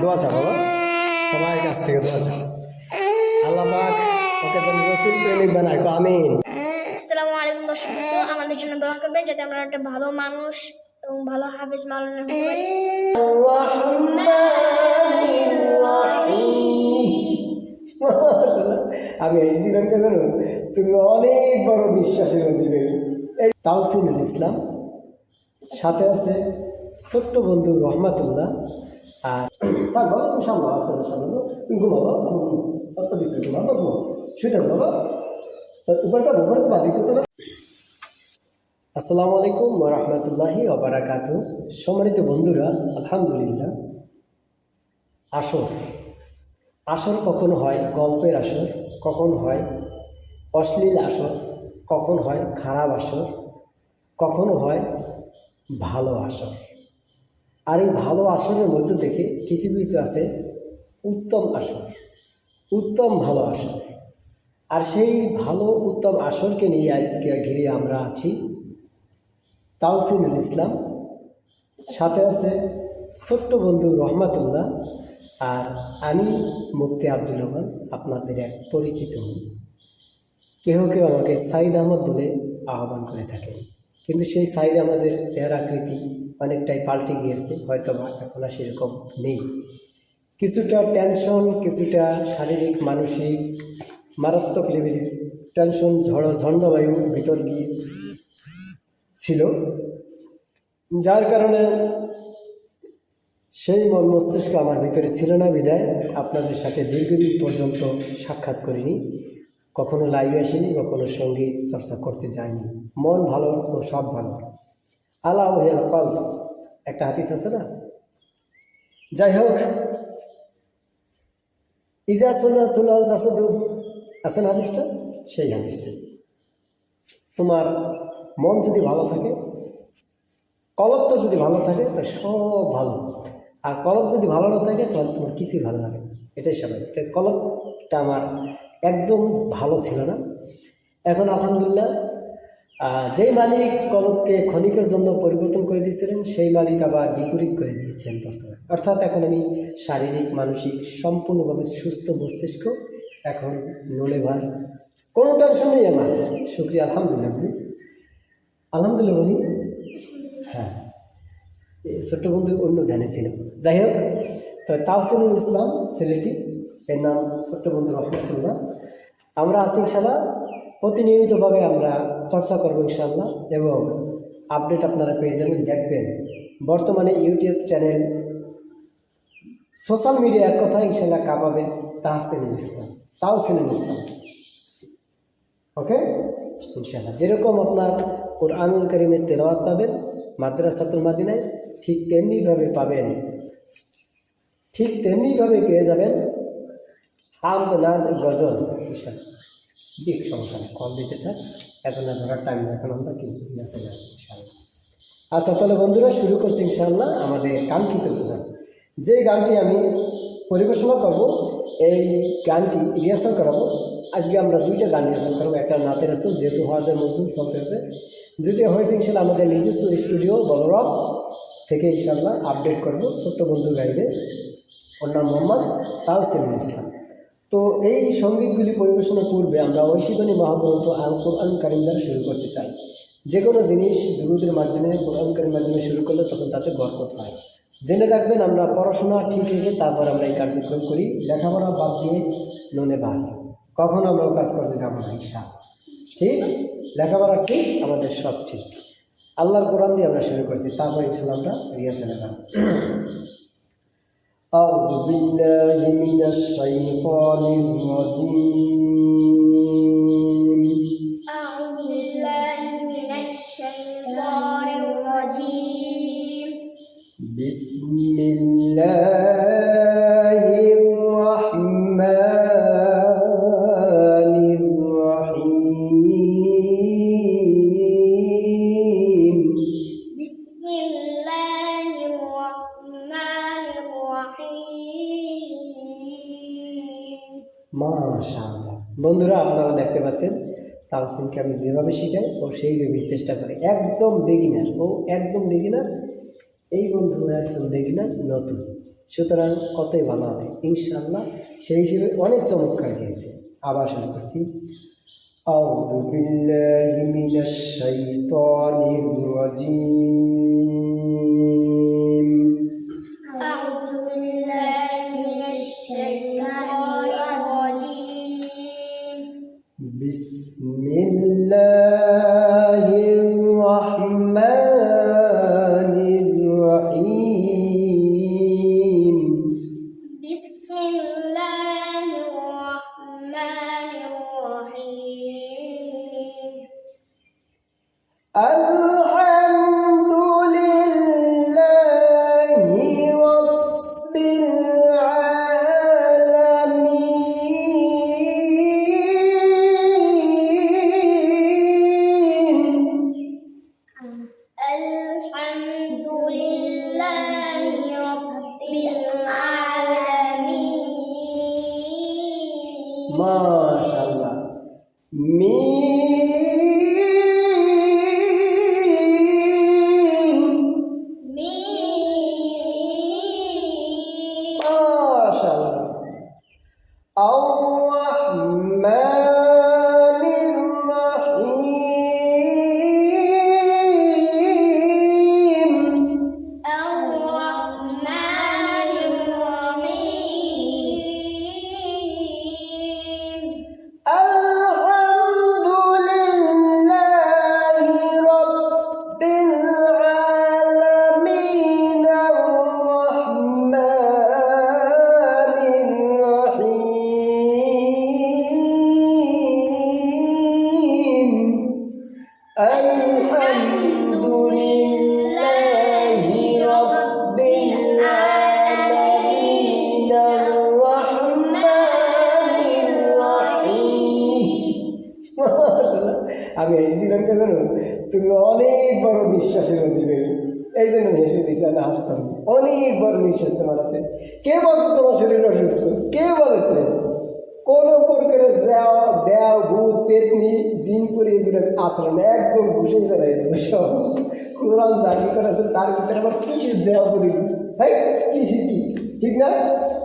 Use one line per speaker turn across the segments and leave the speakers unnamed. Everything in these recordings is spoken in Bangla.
দোয়া চা বাবা, সবাই কাছ থেকে দোয়া চা। আল্লাহ পাক ওকে যেন রসুল প্রেমিক বানায়, আমিন।
আসসালামু আলাইকুম দর্শক, আমাদের জন্য দোয়া করবেন যাতে আমরা একটা ভালো মানুষ এবং ভালো হাফেজ মাওলানা হতে পারি।
আমি এই দিন কেন, তুমি অনেক বড় বিশ্বাসের দিকে। এই তাওসিনুল ইসলাম, সাথে আছে ছোট্ট বন্ধু রহমাতুল্লাহ। আর তার বাবা তুমি সামনে আস্তে আস্তে সামনে তুমি ঘুমাবো, অত দিকে ঘুমাবো, ঘুমাবো শুয়ে বাবা, উপরে যাবো, উপরে যাবো, দিকে তো। আসসালামু আলাইকুম ওয়া রাহমাতুল্লাহি ওয়া বারাকাতুহু। সম্মানিত বন্ধুরা, আলহামদুলিল্লাহ, আসর কখন হয় গল্পের আসর, কখন হয় অশ্লীল আসর, কখন হয় খারাপ আসর, কখনো হয় ভালো আসর। আর এই ভালো আসরের মধ্য থেকে কিছু কিছু আছে উত্তম আসর, উত্তম ভালো আসর। আর সেই ভালো উত্তম আসরকে নিয়ে আজকে ঘিরে আমরা আছি। তাওসিনুল ইসলাম, সাথে আছে ছোট্ট বন্ধু রহমাতুল্লাহ, আর আমি মুফতি আব্দুল রহমান, আপনাদের এক পরিচিত মুখ। কেউ কেউ আমাকে সাইদ আহমদ বলে আহ্বান করে থাকেন, কিন্তু সেই সাইদ আহমদের চেহারা আকৃতি অনেকটাই পাল্টে গিয়েছে, হয়তো বা এখন আর সেরকম নেই। কিছুটা টেনশন, কিছুটা শারীরিক মানসিক মারাত্মক লেভেলের টেনশন, ঝণ্ডবায়ু ভিতর গিয়ে ছিল, যার কারণে সেই মন মস্তিষ্ক আমার ভিতরে ছিল না বিদায় আপনাদের সাথে দীর্ঘদিন পর্যন্ত সাক্ষাৎ করিনি, কখনো লাইভে আসিনি, কখনো সঙ্গীত চর্চা করতে যাইনি। মন ভালো তো সব ভালো, আলা ওহেল কল একটা হাদিস আছে না। যাই হোক, ইজা সুলাল জাসাদু আছে না হাদিসটা, সেই হাদিসটা। তোমার মন যদি ভালো থাকে, কলবটা যদি ভালো থাকে তো সব ভালো, আর কলব যদি ভালো না থাকে তাহলে তোমার কিছুই ভালো লাগে না, এটাই স্বাভাবিক। তাই কলবটা আমার একদম ভালো ছিল না। এখন আলহামদুলিল্লাহ, যেই মালিক কলবকে ক্ষণিকের জন্য পরিবর্তন করে দিয়েছিলেন, সেই মালিক আবার বিপরীত করে দিয়েছেন বর্তমানে। অর্থাৎ এখন আমি শারীরিক মানসিক সম্পূর্ণভাবে সুস্থ, মস্তিষ্ক এখন নলে ভার, কোনো টেনশন নেই আমার। শুক্রিয়া, আলহামদুলিল্লাহ বলি, আলহামদুলিল্লাহ বলি। হ্যাঁ, ছোট্ট বন্ধু অন্য ধ্যানে ছিল। যাই হোক, তো তাওসিনুল ইসলাম ছেলেটি, এর নাম ছোট্ট বন্ধু রহমতুল্লাহ। আমরা আছি ইনশাল্লাহ, প্রতিনিয়মিতভাবে আমরা চর্চা করবো ইনশাল্লাহ, এবং আপডেট আপনারা পেয়ে যাবেন, দেখবেন। বর্তমানে ইউটিউব চ্যানেল, সোশ্যাল মিডিয়া এক কথা ইনশাল্লাহ কাঁপাবে তাহসিনুল ইসলাম, তাওসিনুল ইসলাম। ওকে ইনশাল্লাহ, যেরকম আপনার কোরআনুল কারীমের তেলাওয়াত পাবেন মাদ্রাসাতুল মাদিনায়, ঠিক তেমনিভাবে পাবেন, ঠিক তেমনিভাবে পেয়ে যাবেন হামদ, নাদ, গজল ইনশাল্লাহ। দিক সমস্যা নেই, কল দিতে থাক, এখন না ধরার টাইম না, এখন আমরা কি মেসেজ আছে ইনশাল্লাহ। আচ্ছা, তাহলে বন্ধুরা শুরু করছি ইনশাল্লাহ আমাদের কাঙ্ক্ষিত গান। যে গানটি আমি পরিবেশনা করব, এই গানটি রিহার্সাল করাবো। আজকে আমরা দুইটা গান রিহার্সাল করবো, একটা নাতের রাসূল, যেহেতু হজের মৌসুম চলতেছে, যেটা হয়েছে ইনশাল্লাহ আমাদের নিজস্ব স্টুডিও বলরাম থেকে ইনশাল্লাহ আপডেট করব। ছোট্ট বন্ধু গাইবে, ওর নাম মোহাম্মদ তাওসিনুল ইসলাম। তো এই সঙ্গীতগুলি পরিবেশনের পূর্বে আমরা ঐশীবাণী মহাগ্রন্থ আল কোরআন কারীম দ্বারা শুরু করতে চাই। যে কোনো জিনিস দুরূদের মাধ্যমে, কোরআন কারীমের মাধ্যমে শুরু করলে তখন তাতে বরকত হয়। জেনে রাখবেন, আমরা পড়াশোনা ঠিক রেখে তারপর আমরা এই কার্যক্রম করি, লেখাপড়া বাদ দিয়ে ননে বাদ কখনো আমরা কাজ করতে যাবো না ইনশাআল্লাহ। ঠিক, লেখাপড়া ঠিক, আমাদের সব ঠিক। আল্লাহর কোরআন দিয়ে আমরা শুরু করছি, তারপর ইনশাআল্লাহ আমরা রিহার্সালে যাব। أعوذ بالله من الشيطان الرجيم.
أعوذ بالله من الشيطان الرجيم.
بسم الله الرحمن الرحيم.
بسم الله الرحمن الرحيم.
মাশাআল্লাহ। বন্ধুরা, আপনারা দেখতে পাচ্ছেন তাওসিনকে আমি যেভাবে শিখাই ও সেইভাবেই চেষ্টা করি। একদম বিগিনার, ও একদম বিগিনার, এই বন্ধু একদম বিগিনার, নতুন। সুতরাং কতই ভালো হবে ইনশাআল্লাহ। সেই হিসেবে অনেক চমৎকার গিয়েছে। আবার শুরু করছি। আউযু বিল্লাহি মিনাশ শাইতানির রাজিম।
أعوذ بالله من الشيطان الرجيم.
বিসমিল্লাহির রহমানির রহিম।
بسم الله الرحمن الرحيم.
আলহামদুলিল্লাহি রাব্বিল আলামিন।
الحمد لله رب العالمين.
মাশাআল্লাহ। মিম।
ميم.
মাশাআল্লাহ। আর-রাহমানির রাহিম।
الرحمن الرحيم.
আলহামদুলিল্লাহি রাব্বিল আলামিন। আর-রাহমানির রাহিম। আলহামদুলিল্লাহি রাব্বিল আলামিন। আর-রাহমানির রাহিম। মাশাআল্লাহ। আমি হেসে দিলাম কেন জানো? তুমি অনেক বড় বিশ্বাসের দিবে, এই জন্য আমি হেসে দিচ্ছি। আমি হাসতাম। অনেক বড় বিশ্বাস তোমার আছে। কে বলছে তোমার শরীর অসুস্থ? কে বলেছে? কোন প্রকারের দেও ভূত পেতনি জিনপুরি এগুলো আচরণ একদম ঘুষে ফেলাই দেবে সব। কোরআন যার ভিতরে আছে তার ভিতরে আবার কি দেওয়া পড়ি, হ্যাঁ কি শিখি, ঠিক না?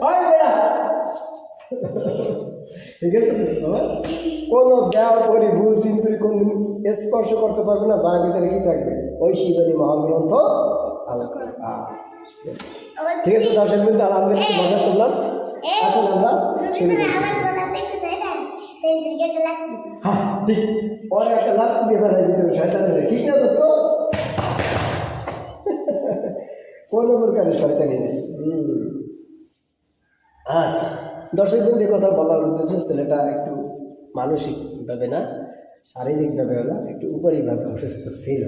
হয় বেড়া, ঠিক আছে? কোনো দেওয়া পরি ভূত জিনপুরি কোনদিন স্পর্শ করতে পারবে না যার ভিতরে কি থাকবে? ওই শিবানী মহাগ্রন্থ আল্লাহ। ঠিক আছে দর্শক বিন্দু, আলহামদুলিল্লাহ মজা করলাম। এখন আমরা শুরু করছি। হ্যাঁ ঠিক, পরে একটা লাভ দিয়ে ফেলাই দিতে হবে শয়তানের, ঠিক না দোস্ত? কোনো প্রকারের শয়তানি নেই। আচ্ছা দর্শক বিন্দু, কথা বলার উদ্দেশ্য ছেলেটা একটু মানসিকভাবে না শারীরিকভাবে না একটু উপরিভাবে অসুস্থ ছিল।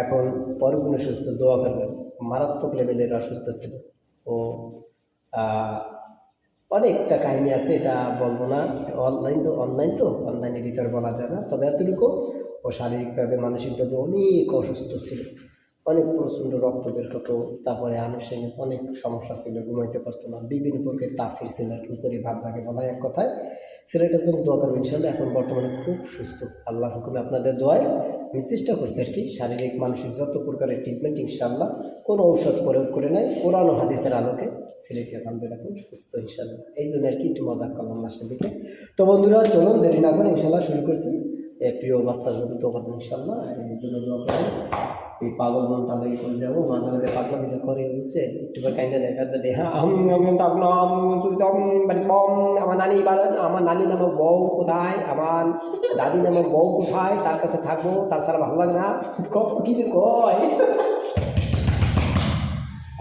এখন পরিপূর্ণ সুস্থ, দোয়া করবেন। মারাত্মক লেভেলের অসুস্থ ছিল ও। অনেকটা কাহিনী আছে, এটা বলবো না। অনলাইনের ভিতরে বলা যায় না। তবে এতটুকু, ও শারীরিকভাবে মানসিকভাবে অনেক অসুস্থ ছিল। অনেক প্রচণ্ড রক্ত বের হতো, তারপরে আনুষঙ্গিক অনেক সমস্যা ছিল, ঘুমাইতে পারতো না, বিভিন্ন প্রকার তাসির ছিল আর কি, উপরে ভাব যাকে বলা হয়। এক কথায় ছেলেটার জন্য দোয়া করবো ইনশাল্লাহ। এখন বর্তমানে খুব সুস্থ আল্লাহর হুকুমে, আপনাদের দোয়ায় আমি চেষ্টা করছি আর কি। শারীরিক মানসিক যত প্রকারের ট্রিটমেন্ট ইনশাল্লাহ, কোনো ঔষধ প্রয়োগ করে নাই, কোরআন ও হাদিসের আলোকে ছেলেটি আলহামদুলিল্লাহ খুব সুস্থ ইনশাল্লাহ। এই জন্য আর কি একটু মজা করলাম লাস্টের দিকে। তো বন্ধুরা চলুন দেরি না করে ইনশাল্লাহ শুরু করছি। প্রিয় বাচ্চার জন্য তো করবেন ইনশাল্লাহ, এই জন্য দোয়া করবেন। এই পাগল মন পালাই করে যাবো, মাঝে মাঝে পাগলা কিছু করে বুঝছে, একটু কাইন্ডা দেখা দেয়। হ্যাঁ আমার নানি, আমার নানি নামক বউ কোথায়, আমার দাদি নামক বউ কোথায়, তার কাছে থাকবো, তার ছাড়া ভালো লাগে না। কত কিছু কয়,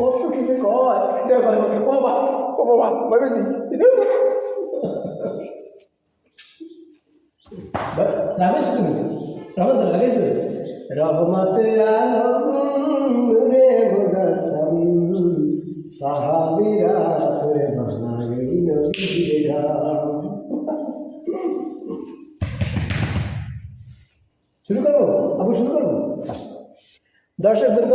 কত কিছু কয়। ও বাবা ভেবেছি লাগাইছো তুমি, রহমত লাগাইছো। রহমতে আলম নূরে মুজাসসাম, সাহাবীরা করে বানাই নবীর নাম। শুরু করবো আবু, শুরু করবো। দর্শক বৃন্দ,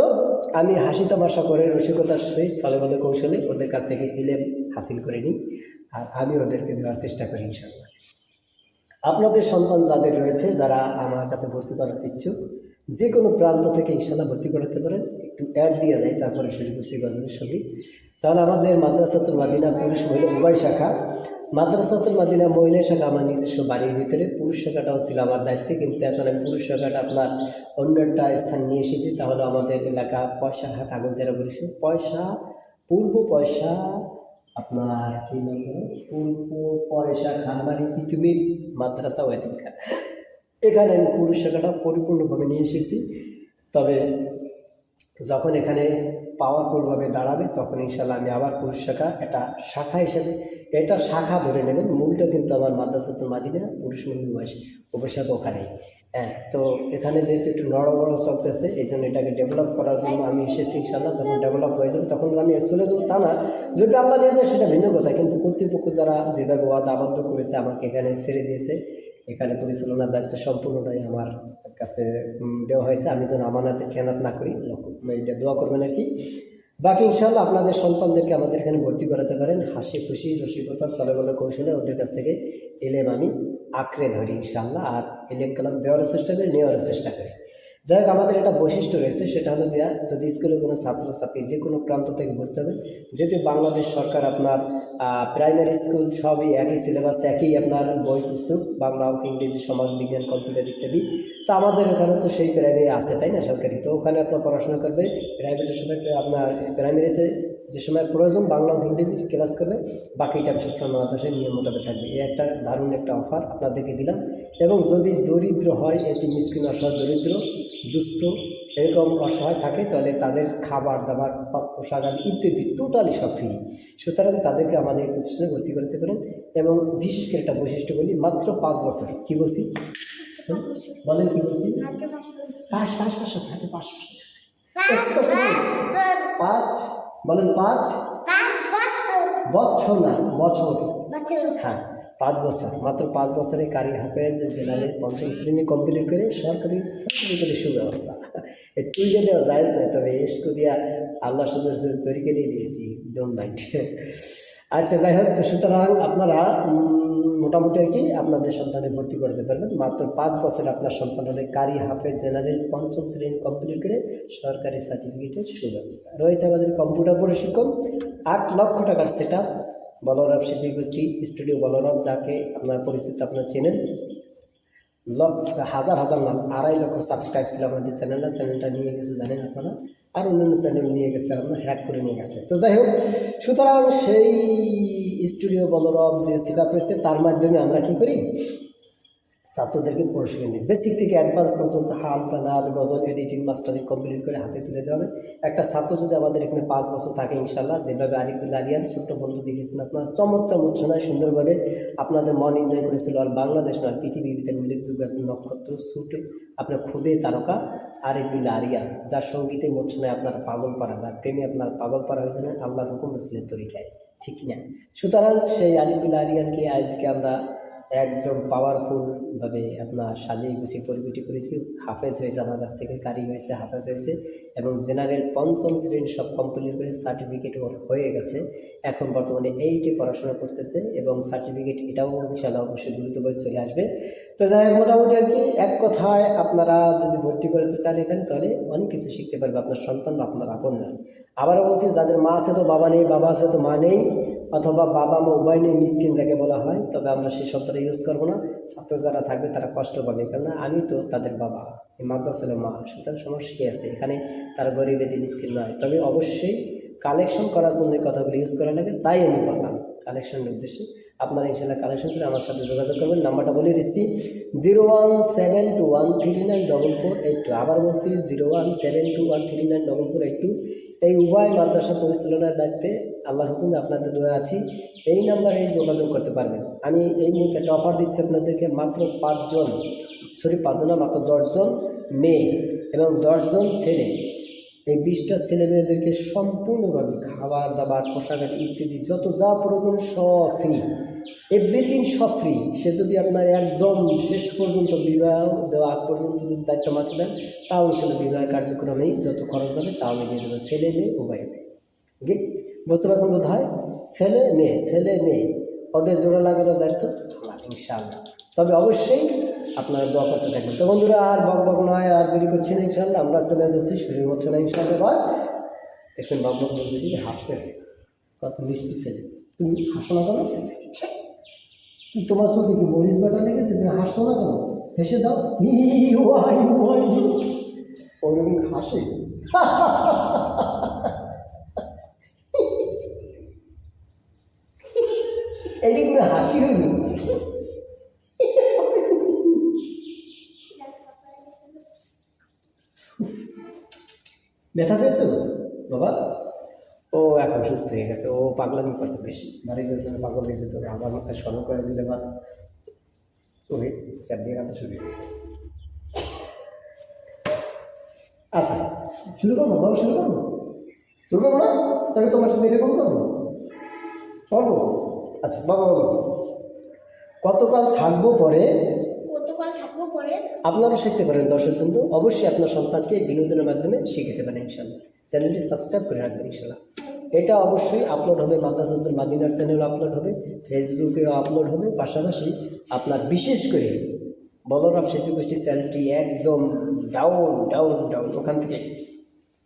আমি হাসি তামাশা করে রসিকতার সহিত ছলে বলে কৌশলে ওদের কাছ থেকে ইলম হাসিল করে নিই, আর আমি ওদেরকে দেওয়ার চেষ্টা করি ইনশাআল্লাহ। আপনাদের সন্তান যাদের রয়েছে, যারা আমার কাছে ভর্তি করার ইচ্ছুক, যে কোনো প্রান্ত থেকে ইনশাল্লাহ ভর্তি করাতে পারেন। একটু অ্যাড দিয়ে যায়, তারপরে শুরু করছি গজলের সঙ্গীত। তাহলে আমাদের মাদ্রাসাতুল মাদিনা পুরুষ মহিলা উভয় শাখা, মাদ্রাসাতুল মাদিনা মহিলা শাখা আমার নিজস্ব বাড়ির ভিতরে, পুরুষ শাখাটাও ছিল আমার দায়িত্বে, কিন্তু এখন আমি পুরুষ শাখাটা আপনার অন্য একটা স্থান নিয়ে এসেছি। তাহলে আমাদের এলাকা পয়সাহাট, আগুন যারা বলেছে পূর্ব পয়সা আপনার কি নাম ধরো, পূর্ব পয়সা খানবাড়ি তিতুমির মাদ্রাসা ওয়েদিকা, এখানে আমি পুরুষ শাখাটা পরিপূর্ণভাবে নিয়ে এসেছি। তবে যখন এখানে পাওয়ারফুলভাবে দাঁড়াবে তখন ইনশাল্লাহ আমি আবার পুরুষ শাখা এটা শাখা হিসেবে, এটা শাখা ধরে নেবেন, মূলটা কিন্তু আমার মাদ্রাসাতুল মাদিনা পুরুষ মহিলা উপশাখা ওখানেই। হ্যাঁ, তো এখানে যেহেতু একটু নড়বড় চলতেছে, এই জন্য এটাকে ডেভেলপ করার জন্য আমি এসেছি। ইনশাল্লাহ যখন ডেভেলপ হয়ে যাবে তখন আমি চলে যাবো তা না, যদি আল্লাহ নিয়ে যায় সেটা ভিন্ন কথা, কিন্তু কর্তৃপক্ষ যারা যেভাবে ওয়াদা আবদ্ধ করেছে আমাকে এখানে ছেড়ে দিয়েছে, এখানে পরিচালনার দায়িত্ব সম্পূর্ণটাই আমার কাছে দেওয়া হয়েছে। আমি যেন আমানাতে খেয়ানত না করি, এটা দোয়া করবেন আর কি। বাকি ইনশাল্লাহ আপনাদের সন্তানদেরকে আমাদের এখানে ভর্তি করাতে পারেন, হাসি খুশি রসিকতা চলে বলে কৌশলে ওদের কাছ থেকে এলেম আমি আঁকড়ে ধরি ইনশাল্লাহ, আর এলেম কালাম দেওয়ার চেষ্টা করি, নেওয়ার চেষ্টা করি। যাই হোক, আমাদের একটা বৈশিষ্ট্য রয়েছে, সেটা হলো যে যদি স্কুলে কোনো ছাত্রছাত্রী যে কোনো প্রান্ত থেকে ভর্তি হবে, যেহেতু বাংলাদেশ সরকার আপনার প্রাইমারি স্কুল সবই একই সিলেবাস, একই আপনার বই পুস্তক, বাংলা, অঙ্ক, ইংরেজি, সমাজ বিজ্ঞান, কম্পিউটার ইত্যাদি। তো আমাদের ওখানে তো সেই প্রাইমারি আছে, তাই না, সরকারি। তো ওখানে আপনার পড়াশোনা করবে, প্রাইভেটের সময় আপনার প্রাইমারিতে যে সময় প্রয়োজন বাংলা, অঙ্ক, ইংরেজি ক্লাস করবে, বাকিটা সবসময় মাদ্রাসায় নিয়ম মোতাবেক থাকবে। এই একটা দারুণ একটা অফার আপনাদেরকে দিলাম। এবং যদি দরিদ্র হয়, এতে মিসকিন, অসহায়, দরিদ্র, দুস্থ এরকম অসহায় থাকে, তাহলে তাদের খাবার দাবার, পোশাক আদি ইত্যাদি টোটালি সব ফ্রি। সুতরাং তাদেরকে আমাদের প্রতিষ্ঠানে ভর্তি করতে পারেন। এবং বিশেষ করে একটা বৈশিষ্ট্য বলি, মাত্র 5 বছর। কি বলছি বলেন, কি বলছি? 5 বলেন, 5 বছর না, বছর। হ্যাঁ, 5 বছর, মাত্র 5 বছরে কারি হাফেজ জেনারেল 5ম শ্রেণী কমপ্লিট করে সরকারি সার্টিফিকেটের সুব্যবস্থা। এই তুইলে দেওয়া জায়েজ নাই, তবে এসকো দিয়া আল্লাহ সুন্দর তৈরি করে দিয়েছি, ডোন্ট মাইন্ড। আচ্ছা, যাই হোক, তো সুতরাং আপনারা মোটামুটি আর কি আপনাদের সন্তানে ভর্তি করতে পারবেন। মাত্র 5 বছরে আপনার সন্তান হবে কারি হাফেজ জেনারেল 5ম শ্রেণী কমপ্লিট করে সরকারি সার্টিফিকেটের সুব্যবস্থা রয়েছে। আমাদের কম্পিউটার প্রশিক্ষণ 8 লক্ষ টাকার সেট আপ, বলরাম শিল্পী গোষ্ঠী স্টুডিও বলরাম, যাকে আপনার পরিচিত, আপনার চেনেন, হাজার হাজার না 2.5 লক্ষ সাবস্ক্রাইব ছিল আমাদের চ্যানেলটা নিয়ে গেছে জানেন আপনারা, আর অন্যান্য চ্যানেল নিয়ে গেছে, আপনার হ্যাক করে নিয়ে গেছে। তো যাই হোক, সুতরাং সেই স্টুডিও বলরাম যে সেট আপ রয়েছে, তার মাধ্যমে আমরা কী করি, ছাত্রদেরকে প্রশিক্ষণ দিই, বেসিক থেকে অ্যাডভান্স পর্যন্ত হাল, তানাদ, গজল, এডিটিং, মাস্টারিং কমপ্লিট করে হাতে তুলে দেওয়া হবে। একটা ছাত্র যদি আমাদের এখানে 5 বছর থাকে ইনশাল্লাহ, যেভাবে আরিফুল আরিয়ান ছোট্ট বন্ধু দেখেছেন আপনার, চমৎকার মুচ্ছনায় সুন্দরভাবে আপনাদের মন এনজয় করেছিল। আর বাংলাদেশ নয়, পৃথিবীতে উল্লেখযোগ্য নক্ষত্র ছুটে আপনার খুদে তারকা আরিফুল আরিয়ান, যার সঙ্গীতে মুচ্ছনায় আপনার পাগল পারা, যার প্রেমে আপনার পাগল পারা হয়েছেন আল্লাহর হুকুম রসুলের তরিকায়, ঠিক না? সুতরাং সেই আরিফুল আরিয়ানকে আজকে আমরা একদম পাওয়ারফুলভাবে আপনার সাজিয়ে গুছিয়ে পরিপিটি করেছি। হাফেজ হয়েছে আমার কাছ থেকে, কারি হয়েছে, হাফেজ হয়েছে, এবং জেনারেল 5ম শ্রেণী সব কমপ্লিট করে সার্টিফিকেট হয়ে গেছে। এখন বর্তমানে 8-এ পড়াশোনা করতেছে, এবং সার্টিফিকেট এটাও ইনশাআল্লাহ অবশ্যই দ্রুতভাবে চলে আসবে। তো যাই হোক, মোটামুটি আর কি এক কথায় আপনারা যদি ভর্তি করতে চান এখানে, তাহলে অনেক কিছু শিখতে পারবে আপনার সন্তান বা আপনার আপনজন। আবারও বলছি, যাদের মা আছে তো বাবা নেই, বাবা আছে তো মা নেই, অথবা বাবা মা উভয় নেই, মিসকিন যাকে বলা হয়, তবে আমরা সেই শব্দটা ইউজ করবো না। ছাত্র যারা থাকবে তারা কষ্ট পাবে, কেননা আমি তো তাদের বাবা, এই মাদ্রাসার মা, সুতরাং সমস্যা কী আছে এখানে, তার গরিব এদি মিসকিন নয়। তবে অবশ্যই কালেকশন করার জন্য কথাগুলো ইউজ করা লাগে, তাই আমি বললাম কালেকশনের উদ্দেশ্যে। আপনারা ইনশাল্লাহ কালেকশন করে আমার সাথে যোগাযোগ করবেন। নাম্বারটা বলে দিচ্ছি 01721394482। আবার বলছি 01721394482। এই উভয় মাদ্রাসা পরিচালনার দায়িত্বে আল্লাহর হুকুমে আপনাদের দোয়া আছি। এই নাম্বারে যোগাযোগ করতে পারবেন। আমি এই মুহূর্তে একটা অফার দিচ্ছি আপনাদেরকে, মাত্র 5 জন না, মাত্র 10 জন মেয়ে এবং 10 জন ছেলে, এই 20টা ছেলে মেয়েদেরকে সম্পূর্ণভাবে খাবার দাবার, পোশাক ইত্যাদি যত যা প্রয়োজন সব ফ্রি, এভরিথিং সব ফ্রি। সে যদি আপনার একদম শেষ পর্যন্ত বিবাহ দেওয়া আগ পর্যন্ত যদি দায়িত্ব মাকে দেন, তাও হিসেবে বিবাহের কার্যক্রমেই যত খরচ হবে তাও আমি দিয়ে দেবো, ছেলে মেয়ে উভয়। বুঝতে পারছেন বোধ হয়? ছেলে মেয়ে ওদের জোড়া লাগানোর দায়িত্ব আমার ইনশাআল্লাহ। তবে অবশ্যই আপনারা দোয়া করতে থাকবেন। তো বন্ধুরা আর বক বক নয়, আর দেরি করছি না, ইনশাল্লাহ আমরা চলে যাচ্ছি শরীর হচ্ছে না ইনশাল্লাহ। এবার দেখছেন বক বক বলছে কি হাসতেছে, কত মিষ্টি ছেলে। তুমি হাসো না কেন? কি তোমার চোখে কি মরিচ বাটা লেগেছে? তুমি হাসো না কেন? হেসে দাও, হি ওয়াই ওয়াই, ওরকম হাসে। এইটা করে হাসি হইল। ব্যথা পেয়েছো বাবা? ও এখন সুস্থ হয়ে গেছে, ও পাগলামি করতে বেশি, বাড়ি যাচ্ছে না, পাগল হয়ে যেত, আবার মাথায় স্মরণ করে দিলে বা চোখে চাপ দিয়ে কাঁদতে শুরু করে। আচ্ছা শুরু করবো বাবা, শুরু করবো না? তাহলে তোমার সাথে এরকম করবো? আচ্ছা বাবা বলো, কতকাল থাকবো পরে?
কতকাল থাকবো পরে?
আপনারাও শিখতে পারেন দর্শক বন্ধু, অবশ্যই আপনার সন্তানকে বিনোদনের মাধ্যমে শিখাতে পারেন ইনশাল্লাহ। চ্যানেলটি সাবস্ক্রাইব করে রাখবেন ইনশাল্লাহ। এটা অবশ্যই আপলোড হবে, মাদ্রাসাতুল মাদিনার চ্যানেল আপলোড হবে, ফেসবুকেও আপলোড হবে, পাশাপাশি আপনার বিশেষ করে বলরাম শিল্পী গোষ্ঠী চ্যানেলটি একদম ডাউন, ওখান থেকে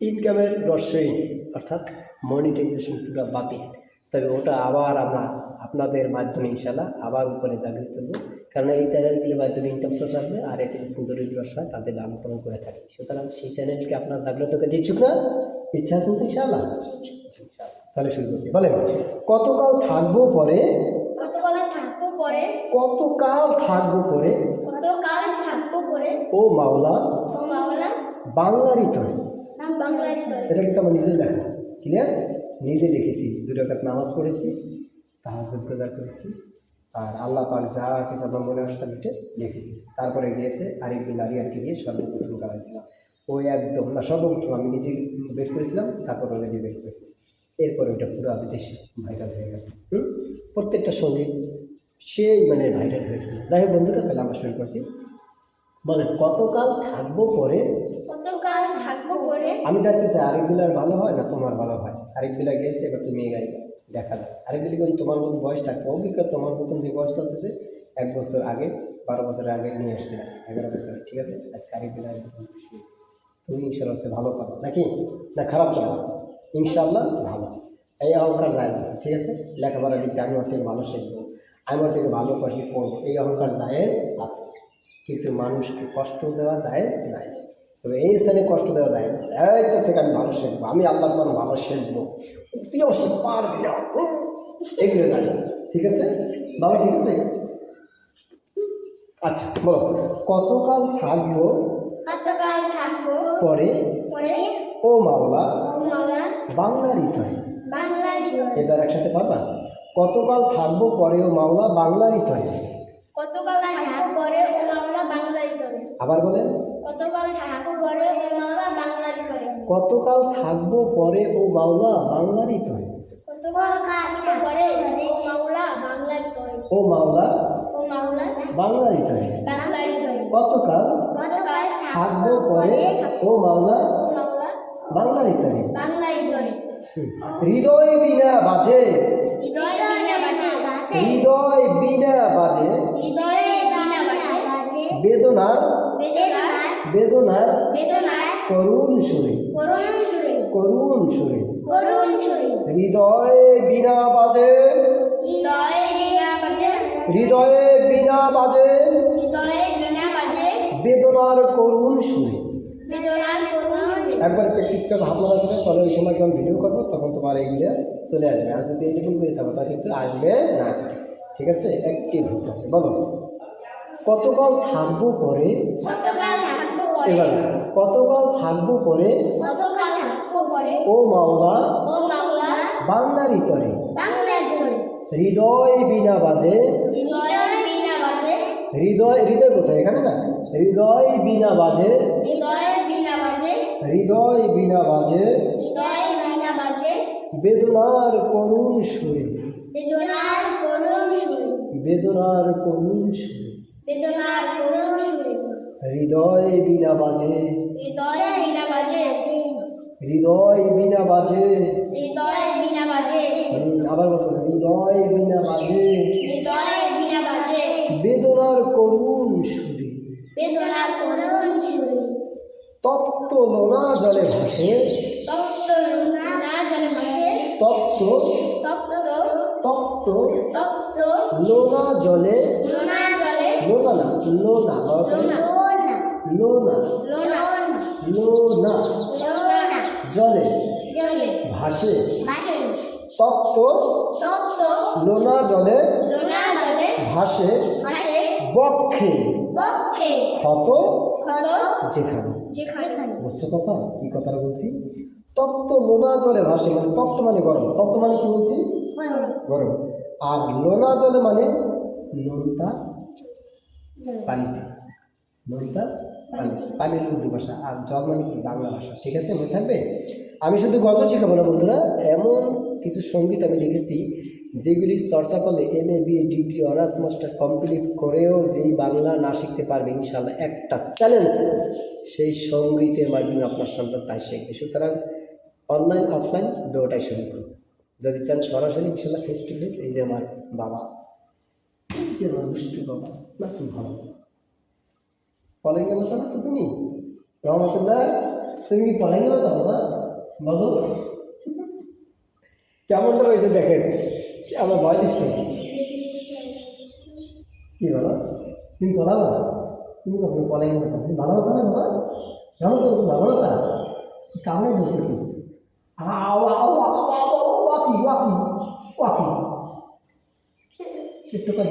ইনকামের রহস্যই নেই, অর্থাৎ মনিটাইজেশন পুরো বাতিল। তবে ওটা আবার আমরা আপনাদের মাধ্যমে ইনশাল্লাহ আবার উপরে জাগৃত করব, কারণ এই চ্যানেলগুলির মাধ্যমে ইনকাম সোর্স আসবে, আর এতে দরিদ্র হয় তাদের লাভ পালন করে থাকে। সুতরাং সেই চ্যানেলকে আপনার জাগ্রত করে দিচ্ছুক না? ইচ্ছা আছেন তো ইনশাল্লাহ? তাহলে শুরু করছি। বলেন কতকাল থাকবো পরে?
কতকাল থাকবো পরে?
কতকাল থাকবো পরে?
কতকাল থাকবো পরে?
ও মাওলা
ও মাওলা
বাংলারই তরে।
বাংলার তরে।
এটা কিন্তু আমার নিজের লেখা, ক্লিয়ার? নিজে লিখেছি, 2 রাকাত নামাজ পড়েছি, তাহাজ্জুদ প্রচার করেছি, আর আল্লাহ পাক যা কিছু আমার মনে আসছে লিখে লিখেছি। তারপরে গিয়েছে আরিফ বিল আরিয়ানকে দিয়ে সর্বপ্রথম গাইছিলাম, ওই একদম না সর্বপ্রথম আমি নিজে বের করেছিলাম, তারপর ওরা দিয়ে বের করেছি। এরপরে ওটা পুরো বিদেশে ভাইরাল হয়ে গেছে। প্রত্যেকটা সঙ্গীত সেই মানে ভাইরাল হয়েছিল। যাই হোক বন্ধুরা, তাহলে আমরা শুরু করছি। বলে কতকাল থাকবো পরে?
কতকাল থাকবো পরে?
আমি দেখতেছি আরেক বিলার ভালো হয় না তোমার ভালো হয়। আরেক বিলা গেছে, এবার তুমি গাইবে, দেখা যায়। আরেক বিলি কিন্তু তোমার মতো বয়স থাকতো, অভিজ্ঞতা তোমার মতন যে বয়স চলতেছে 1 বছর আগে, 12 বছর আগে নিয়ে আসছিলাম, 11 বছর, ঠিক আছে? আজকে আরেক বিলা তুমি ইনশাল্লাহ ভালো পারো নাকি না খারাপ চলো? ইনশাল্লাহ ভালো। এই অহংকার জায়েজ আছে, ঠিক আছে? লেখাপড়া দিক দিয়ে আমি ওর থেকে ভালো শিখবো, আমি ওর থেকে ভালো কষ্ট পড়বো, এই অহংকার জায়েজ আছে, কিন্তু মানুষকে কষ্ট দেওয়া জায়েজ নাই। তবে এই স্থানে কষ্ট দেওয়া যায় না, এইটার থেকে আমি ভালো শিখবো, আমি আল্লাহর কোনো ভালো শিখবো, তুই অবশ্যই পারবি না, এগুলো জানি, ঠিক আছে বাবা? ঠিক আছে। আচ্ছা বলো কতকাল থাকবো?
কতকাল থাকবো
পরে?
পরে?
ও মাওলা
ও মাওলা
বাংলারই তরে।
বাংলার তরে।
এবার একসাথে পারবা? কতকাল থাকবো পরে ও মাওলা বাংলারই তরে।
কতকাল থাকবো পরে? ও মাওলা বাংলার তরে।
আবার বলেন
কতকাল থাকবো পরে? ও মাওলা বাংলার তরে।
কতকাল থাকবো পরে ও মাওলা বাংলারই তরে।
কতকাল থাকবো পরে? ও মাওলা বাংলার তরে।
ও মাওলা
ও মাওলা
বাংলারই তরে।
বাংলার তরে।
কতকাল
কতকাল
থাকবো পরে? ও মাওলা
ও মাওলা
বাংলারই তরে।
বাংলার তরে।
হৃদয় বিনা বাজে,
হৃদয় বিনা বাজে।
হৃদয় বিনা বাজে,
হৃদয়ে বিনা বাজে।
বেদনার
বেদনার
বেদনার
বেদনার
করুণ সুরে,
করুণ সুরে।
করুণ সুরে।
করুণ সুরে।
হৃদয় বিনা বাজে,
হৃদয়ে বিনা বাজে।
হৃদয়ে বিনা বাজে,
হৃদয়ে বিনা বাজে।
বেদনার করুণ সুরে।
বেদনার করুণ সুরে।
একবার প্র্যাকটিস করবো হাত মারা ছিল, তাহলে ওই সময় যখন ভিডিও করবো তখন তোমার এইগুলো চলে আসবে। আর যদি এইরকম করে থাকো তা কিন্তু আসবে না, ঠিক আছে? অ্যাক্টিভ হতে হবে। বলো কতকাল থাকবো পরে?
কতকাল থাকবো পরে?
এবার কতকাল থাকবো পরে?
কতকাল থাকবো পরে?
ও মাওলা
ও মাওলা
বাংলারই তরে।
বাংলার তরে।
হৃদয় বিনা বাজে,
হৃদয়ে বিনা বাজে।
হৃদয় হৃদয় কোথায়? এখানে না, হৃদয় বিনা বাজে,
হৃদয়ে বিনা বাজে।
হৃদয় বিনা বাজে,
হৃদয়ে বিনা বাজে।
বেদনার করুণ সুরে,
বেদনার করুণ সুরে।
বেদনার করুণ সুরে।
বেদনার করুণ সুরে।
হৃদয় বিনা বাজে,
হৃদয়ে বিনা বাজে।
হৃদয় বিনা বাজে।
হৃদয়ে বিনা বাজে।
আবার বলতো হৃদয় বিনা বাজে,
হৃদয়ে বিনা বাজে।
বেদনার করুণ সুরে।
বেদনার কোনো ছুরি
তপ্ত লোনা জলে ভাসে,
তপ্ত লোনা জলে ভাসে,
তপ্ত
তপ্ত
তপ্ত
তপ্ত
লোনা জলে,
লোনা জলে,
লোনা না লোনা,
লোনা
লোনা
লোনা
লোনা
লোনা
জলে
জলে
ভাসে,
ভাসে,
তপ্ত
তপ্ত
লোনা জলে
লোনা জলে
ভাসে,
ভাসে,
বক্ষে
বক্ষে
ক্ষত
ক্ষত
যেখানে।
যেখানে।
বুঝছো কথা? কি কথাটা বলছি? তপ্ত লোনা জলে ভাসে মানে তপ্ত মানে গরম, তপ্ত মানে কি বলছি? গরম। আর লোনা জলে মানে নোনতা পানিতে, নোনতা পানিতে, পানির উর্দু ভাষা, আর জল মানে কি বাংলা ভাষা। ঠিক আছে, মনে থাকবে। আমি শুধু গজল শেখাবো না বন্ধুরা, এমন কিছু সঙ্গীত আমি লিখেছি যেগুলি চর্চা করলে MA BA degree honours master complete করেও যেই বাংলা না শিখতে পারবে ইনশাল্লাহ একটা চ্যালেঞ্জ, সেই সঙ্গীতের মাধ্যমে আপনার সন্তান তাই শিখবে। সুতরাং অনলাইন অফলাইন দুটোটাই শুরু করুন। যদি চান সরাসরি ইনশাল্লাহ ফেস টু ফেস। এই যে আমার বাবা, এই যে আমার দুষ্টু বাবা, না তুমি ভালো পলাইঙ্গের মতো না তো তুমি রহমতুল্লাহ, তুমি কি পলাইঙ্গের মতো বাবা? বলো কেমনটা রয়েছে দেখেন, আমার ভয় দিচ্ছে। কি বলো তুমি পলাবো? তুমি কখনো পলাইঙ্গের মতো তুমি ভালো হতো না বাবা? রহমতুল্লাহ তুমি ভালো হতা? কামড়ে বসে কি ওয়াকি ওয়াকি ওয়াকি একটু কাজ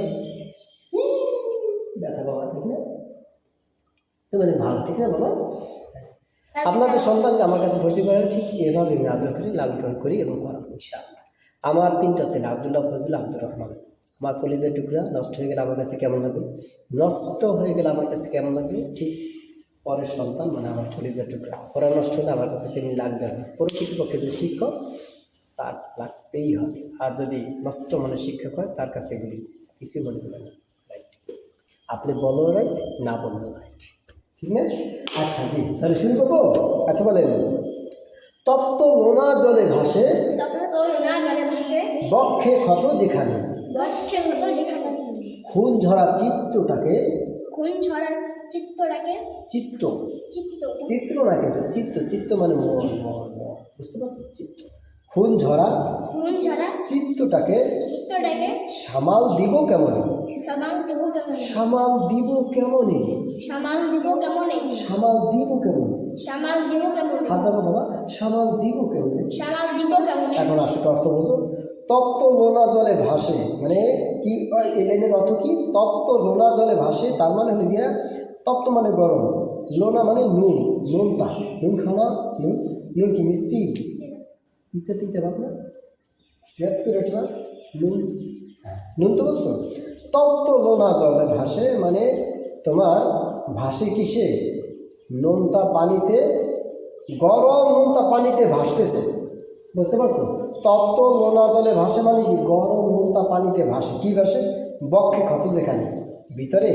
ব্যথা বাবা, ঠিক না? তো মানে ভালো, ঠিক না বাবা? আপনাদের সন্তানকে আমার কাছে ভর্তি করেন, ঠিক এভাবে আমি আদর করি, লালন পালন করি এবং করাবো ইনশাআল্লাহ। আমার 3টা ছেলে, আব্দুল্লাহ, ফজল, আব্দুর রহমান। আমার কলেজের টুকরা নষ্ট হয়ে গেলে আমার কাছে কেমন লাগবে? নষ্ট হয়ে গেলে আমার কাছে কেমন লাগবে? ঠিক পরের সন্তান মানে আমার কলেজের টুকরা, ওরা নষ্ট হলে আমার কাছে তেমনি লাগবে হবে। প্রকৃতপক্ষে যে শিক্ষক তার লাগতেই হবে, আর যদি নষ্ট মনে শিক্ষক হয় তার কাছে এগুলি কিছু মনে করবে না। রাইট, আপনি বলো রাইট, না বললেও রাইট, ঠিক না? আচ্ছা জি, তাহলে শুরু করবো। আচ্ছা বলেন, তপ্ত লোনা জলে ভাসে,
তপ্ত লোনা জলে ভাসে,
বক্ষে ক্ষত যেখানে,
বক্ষে ক্ষত যেখানে,
খুন ঝরা চিত্তটাকে,
খুন ছড়া চিত্তটাকে,
চিত্ত
চিত্ত
চিত্র না কিন্তু চিত্ত, চিত্ত মানে মন, মন মন, বুঝতে পারছো? চিত্ত, খুন ঝরা
খুন ছড়া
চিত্তটাকে
চিত্তটাকে
সামাল দিব কেমনে,
সামাল দিব কেমনে,
সামাল দিব কেমনে,
সামাল দিব কেমনে,
সামাল দিব কেমনে,
সামাল দিব কেমনে,
হাজার বাবা, সামাল দিব কেমনে।
সামাল দিব কেমনে।
এখন আসলে অর্থ বোঝো। তপ্ত লোনা জলে ভাসে মানে কি? এই লাইনের অর্থ কি? তপ্ত লোনা জলে ভাসে তার মানে হলো যে তপ্ত মানে গরম, লোনা মানে নুন, নুনটা, নুন খাওয়া, নুন, নুন কি মিষ্টি? তিতে তিতে ভাব না, সেট করে ওঠা নুন, নুন তো বুঝছো? তপ্ত লোনা জলে ভাসে মানে তোমার ভাসে কিসে? নোনতা পানিতে, গরম নোনতা পানিতে ভাসতেছে, বুঝতে পারছো? তপ্ত লোনা জলে ভাসে মানে কি? গরম নোনতা পানিতে ভাসে। কি ভাসে? বক্ষে ক্ষত যেখানে, ভিতরে,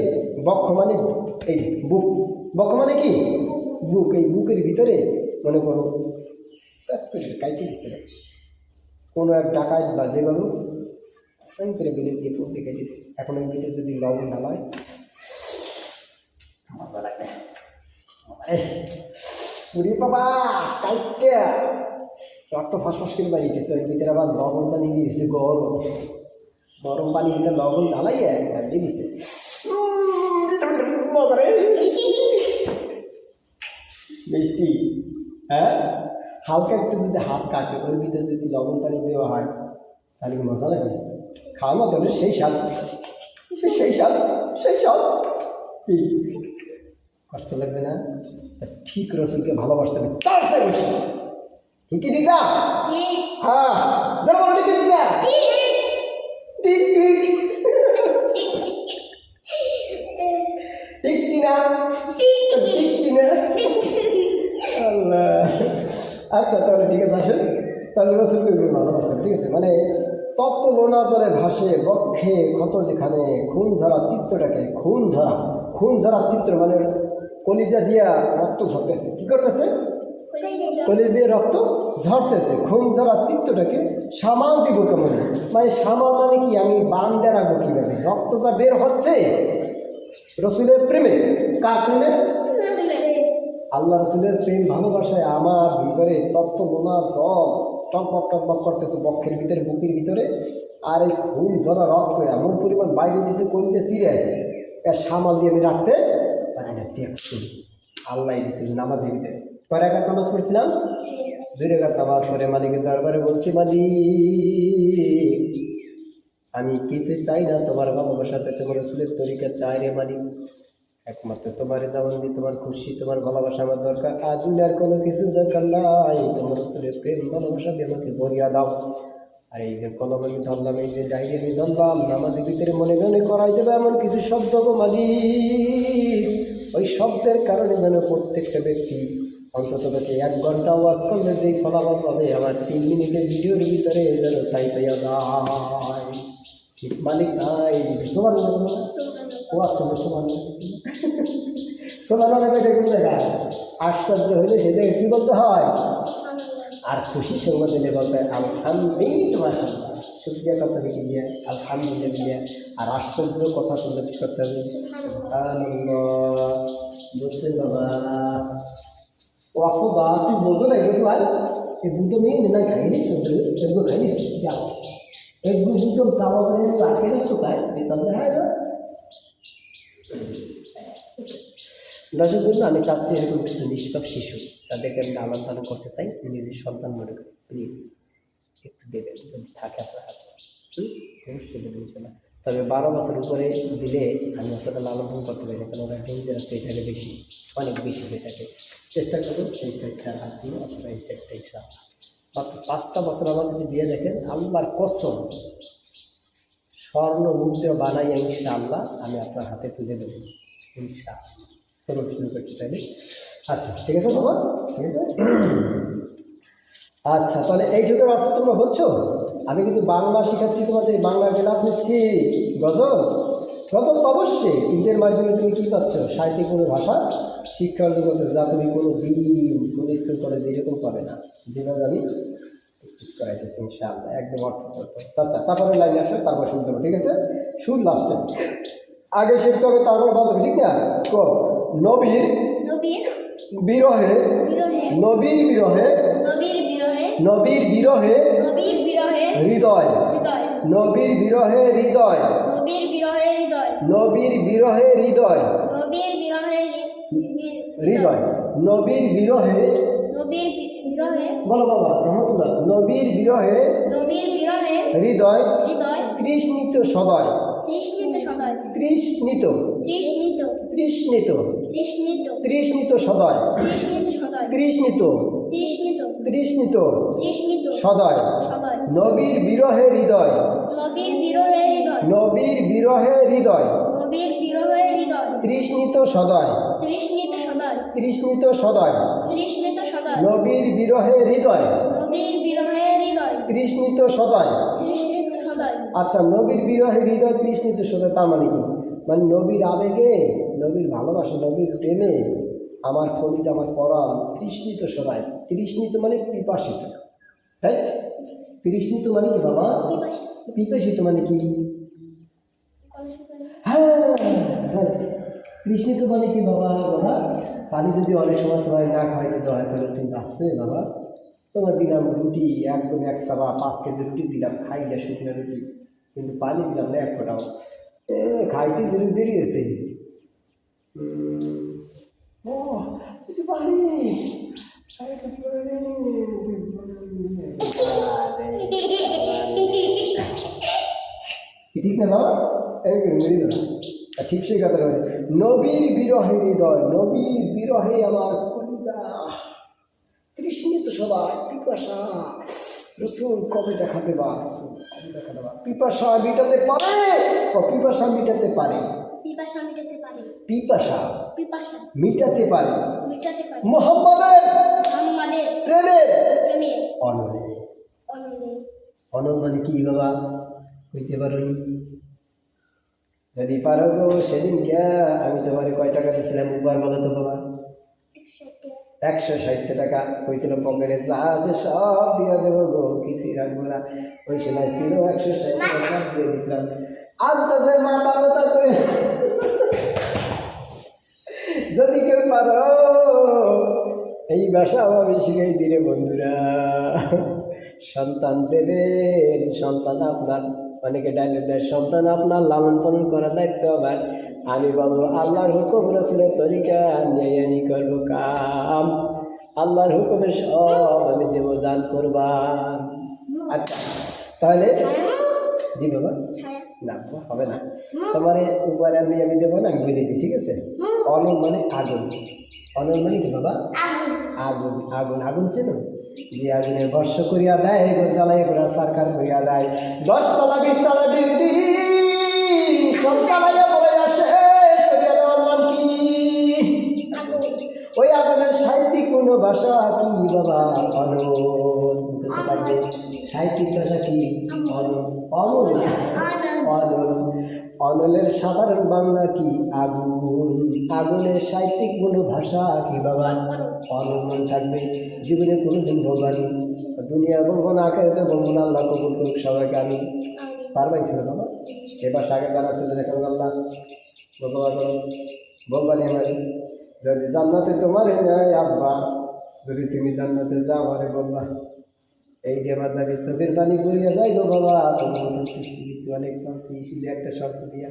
বক্ষ মানে এই যে বুক, বক্ষ মানে কি? বুক, এই বুকের ভিতরে মনে করো কাইটে দিচ্ছে কোনো এক ডাকাত বা যেভাবে সাইন করে বেলের দিয়ে পড়তে কেটে দিচ্ছে। এখন এর ভিতরে যদি লবণ ঢালা হয় মজা লাগবে। পুরি বাবা কাইটটা রক্ত ফাঁস করে বাড়িতেছে, ওই ভিতরে আবার লবণ পানি দিয়েছে, গরম গরম পানির ভিতরে লবণ জ্বালাইয়া দিয়ে দিছে। মিষ্টি, হ্যাঁ, হালকা একটু যদি হাত কাটে ওর ভিতরে যদি লবণ পানি দেওয়া হয় তাহলে কি মজা লাগে? খাওয়ার মতো সেই স্বাদ, সেই স্বাদ, সেই স্বাদ। কি কষ্ট লাগবে না? ঠিক রসুলকে ভালোবাসতে হবে তার চেয়ে বেশি। ঠিক কি ঠিক না? হ্যাঁ, যারা বলো ঠিক ঠিক না? ঠিক ঠিক ঠিক কিনা? ঠিক কিনা? আল্লাহ। আচ্ছা তাহলে ঠিক আছে, আসেন তাহলে রসুলকে ভালোবাসতে হবে, ঠিক আছে? মানে তপ্ত লোনা জলে ভাসে, বক্ষে ক্ষত যেখানে, খুন ঝরা চিত্তটাকে, খুন ঝরা চিত্র মানে কলিজা দিয়া রক্ত ঝরতেছে। কি করতেছে? কলিজ দিয়ে রক্ত ঝরতেছে। খুন ঝরা চিত্তটাকে সামাল দিব কেমন? মানে সামাল মানে কি? আমি বান্ধে রাখবো কীভাবে? রক্ত যা বের হচ্ছে রসুলের প্রেমে, কার প্রেমে? আল্লাহ রসুলের প্রেম ভালোবাসায় আমার ভিতরে তপ্ত মোনা জল টকবক টকবক করতেছে বক্ষের ভিতরে, বুকের ভিতরে। আর এই খুন ঝরা রক্ত এমন পরিমাণ বাইরে দিছে, করিতে চিরে এর সামাল দিয়ে আমি রাখতে পারি না। দেখছি আল্লাহ দিয়েছিল নামাজের ভিতরে। কয় রাকাত নামাজ পড়ছিলাম? 2 রাকাত নামাজ পড়ে মালিকের দরবারে বলছি, মালিক আমি কিছু চাই না, তোমার ভালোবাসাতে তোমার রসুলের তরিকা চাই রে মালিক। একমাত্র তোমার যেমন দিয়ে তোমার খুশি, তোমার ভালোবাসা আমার দরকার। আর দুনিয়ার কোনো কিছু দরকার নাই, তোমার রসুলের প্রেম ভালোবাসা দিয়ে আমাকে ভরিয়া দাও। আর এই যে কলম আমি ধরলাম, এই যে ডায়েরি আমি ধরলাম, নামাজের ভিতরে মনে মনে করাই দেবে এমন কিছু শব্দ গো মালিক, ওই শব্দের কারণে যেন প্রত্যেকটা ব্যক্তি অন্তত 1 ঘন্টা ওয়াজ করলে যেই ফলাফল পাবে, আমার 3 মিনিটের ভিডিওর ভিতরে যেন তাই পাইয়া যায়। ঠিক মালিক তাই সমান ওয়াজ শুনে সমান সমান কোন জায়গায় আশ্চর্য হইলে সেই জায়গায় কী বলতে হয়? আর খুশি সঙ্গে দিলে বলতে আলহামদুলিল্লাহ, মাশাআল্লাহ, শুকরিয়া করতে হবে কি দিয়ে? আলহামদুলিল্লাহ। আর আশ্চর্য কথা শুনলে কি করতে হবে? সুবহানাল্লাহ। বুঝছেন বাবা? ওয়াকুদা তুই বোঝো না এগুলো? আর এই দুটো মেয়ে না খাইনি, এগুলো খাইনি, এগুলো দুটো খাওয়া করে আটকে যাচ্ছ খায় দিতাম দেখা না। দর্শক বন্ধু, আমি চাচ্ছি এরকম কিছু নিষ্পাপ শিশু যাদেরকে আমি লালন পালন করতে চাই, নিজের সন্তান মনে করি, প্লিজ একটু দেবেন যদি থাকে আপনার হাতে। অবশ্যই দেবেন না, তবে 12 বছর উপরে দিলে আমি অতটা লালন পালন করতে পারি না, কারণ ওরা ডেঞ্জার আছে, এটাকে বেশি অনেক বেশি হয়ে থাকে। চেষ্টা করুন এই সাইজটা হাত দিয়ে অথবা এই সাইজটা ইনশাআল্লাহ। মাত্র 5টা বছর আমার কাছে দিয়ে দেখেন, আল্লাহর কসম স্বর্ণ মুদ্রা বানাইয়া ইনশাআল্লাহ আমি আপনার হাতে তুলে দেবো ইনশাআল্লাহ। চলুন শুরু করছি তাইলে। আচ্ছা ঠিক আছে বাবা, ঠিক আছে। আচ্ছা তাহলে এই যুগের অর্থ তোমরা বলছো, আমি কিন্তু বাংলা শেখাচ্ছি তোমাদের, বাংলা ক্লাস নিচ্ছি। গজল গজল তো অবশ্যই, ঈদের মাধ্যমে তুমি কী পাচ্ছ? সাহিত্যিক কোনো ভাষা শিক্ষার জগতে যা তুমি কোনো দিন কোনো স্কুল কলেজে এরকম পাবে না, যেভাবে আমি প্র্যাকটিস করাইতেছি ইনশাআল্লাহ, একদম অর্থগত। আচ্ছা তারপরে লাইন আসো, তারপর শুনতে হবে, ঠিক আছে? সুর লাস্টে আগে শিখতে হবে, তারপরে বলতে হবে, ঠিক না? নবীর বিরহে, নবীর বিরহে, নবীর বিরহে হৃদয়, নবীর বিরহে হৃদয়, নবীর বিরহে হৃদয়, হৃদয়, নবীর বিরহে, বলো বাবা রহমতুল্লাহ, নবীর বিরহে হৃদয় তৃষ্ণিত সদয়, তৃষ্ণিত তৃষ্ণিত তৃষ্ণিত সদয়, তৃষ্ণিত তৃষ্ণিত সদয়, নবীর বিরহে হৃদয়, নবীর বিরহে হৃদয় তৃষ্ণিত সদয়, তৃষ্ণিত সদয়, নবীর বিরহে হৃদয় তৃষ্ণিত সদয়। আচ্ছা নবীর বিরহে হৃদয় তৃষ্ণিত সদয়, তার মানে কি? মানে নবীর আবেগে, নবীর ভালোবাসা, নবীর প্রেমে আমার খলিজ, আমার পরাণ তৃষ্ণিত সদয়। তৃষ্ণিত মানে পিপাসিত, রাইট? তৃষ্ণিত মানে কি বাবা? পিপাসিত মানে কি? হ্যাঁ রাইট। তৃষ্ণিত মানে কি বাবা? বাবা পানি যদি অনেক সময় তোমার না খাওয়াইতে দেওয়া হয় তাহলে তুমি বাঁচবে বাবা? তোমার দিলাম রুটি, একদম 1 সাবা 5 কেজি রুটি দিলাম, খাইলে শুকনো রুটি, কিন্তু পানি দিলাম না 1 ফোঁটাও, খাইতে যেরকম দেরি আছে। ও একটু পানি, ঠিক না বাবা? ঠিক সেই কথা বলছে, নবীর বিরহে হৃদয়, নবীর বিরহে আমার কলিজা তৃষ্ণিত সবাই, পিপাসা, রসুল কবে দেখাতে বা, রসুল কবে দেখাতে বা, পিপাসা মিটাতে পারে, পিপাসা মিটাতে পারে, পিপাসা মিটাতে পারে মুহাম্মাদের প্রেমের অনলে। অনল মানে কি বাবা? হইতে পারোনি? যদি পারো গো সেদিন গিয়া আমি তোমার কয় টাকা দিয়েছিলাম উপহার, বলো তো বাবা? 160 টাকা হয়েছিল, পকেটে যা আছে সব দিয়ে দেবো গো, কিছুই রাখবো না। ওই সময় ছিল 160 টাকা, সব দিয়ে দিয়েছিলাম। আন্দাজে মাথা ব্যথা করে পারো এই ভাষাও আমি শিখাই দিলে বন্ধুরা। সন্তান দেবেন, সন্তান আপনার, অনেকে ডাইলে দেয় সন্তান আপনার লালন পালন করার দায়িত্ব আমার। আমি বলবো আল্লাহর হুকুম রাসূলের তরিকা নিয়ে আমি করবো কাম, আল্লাহর হুকুমে সব আমি দেবো জান করবান। আচ্ছা তাহলে জি বাবা, না হবে না, তোমার উপরে আমি দেবো না, আমি বলে দিই, ঠিক আছে? অনল মানে আগুন, অনল মানে কি বাবা? আগুন। আগুন আগুন চেনো? যে আগুনে বর্ষ করিয়া দেয়, জ্বালাই করা সরকার করিয়া দেয়, 10 তলা 20 তলা বিল্ডিং সব জ্বালাইয়া পড়ে আসে, সরিয়া দেওয়ার নাম কি? ওই আগুনের সাহিত্যিক কোন ভাষা কি বাবা? অনল। বুঝতে পারবে সাহিত্যিক ভাষা কি? অনল। অনল না, অনল। অনলের সাধারণ বাংলা কি? আগুন। আগুনের সাহিত্যিক কোন ভাষা কি বাবা? অনল মনে থাকবে, জীবনে কোনোদিন বলবানি, দুনিয়া বলবো না, আখেরাতে বলবো না, আল্লাহ কবুল করুক সবাইকে। আমি পারবাই ছিল বাবা, এবার আগে জানা ছিল দেখেন আল্লাহ বলবা করো, বলবানি আমার যদি জান্নাতে তোমার নেয় আব্বা, যদি তুমি জান্নাতে যাও আরে বলবা এই যে আমার দাবি চোখের পানি পড়িয়া যাই গো বাবা, তোমার মতন কিছু কিছু অনেক পাচ্ছি, শুধু একটা শর্ত দিয়া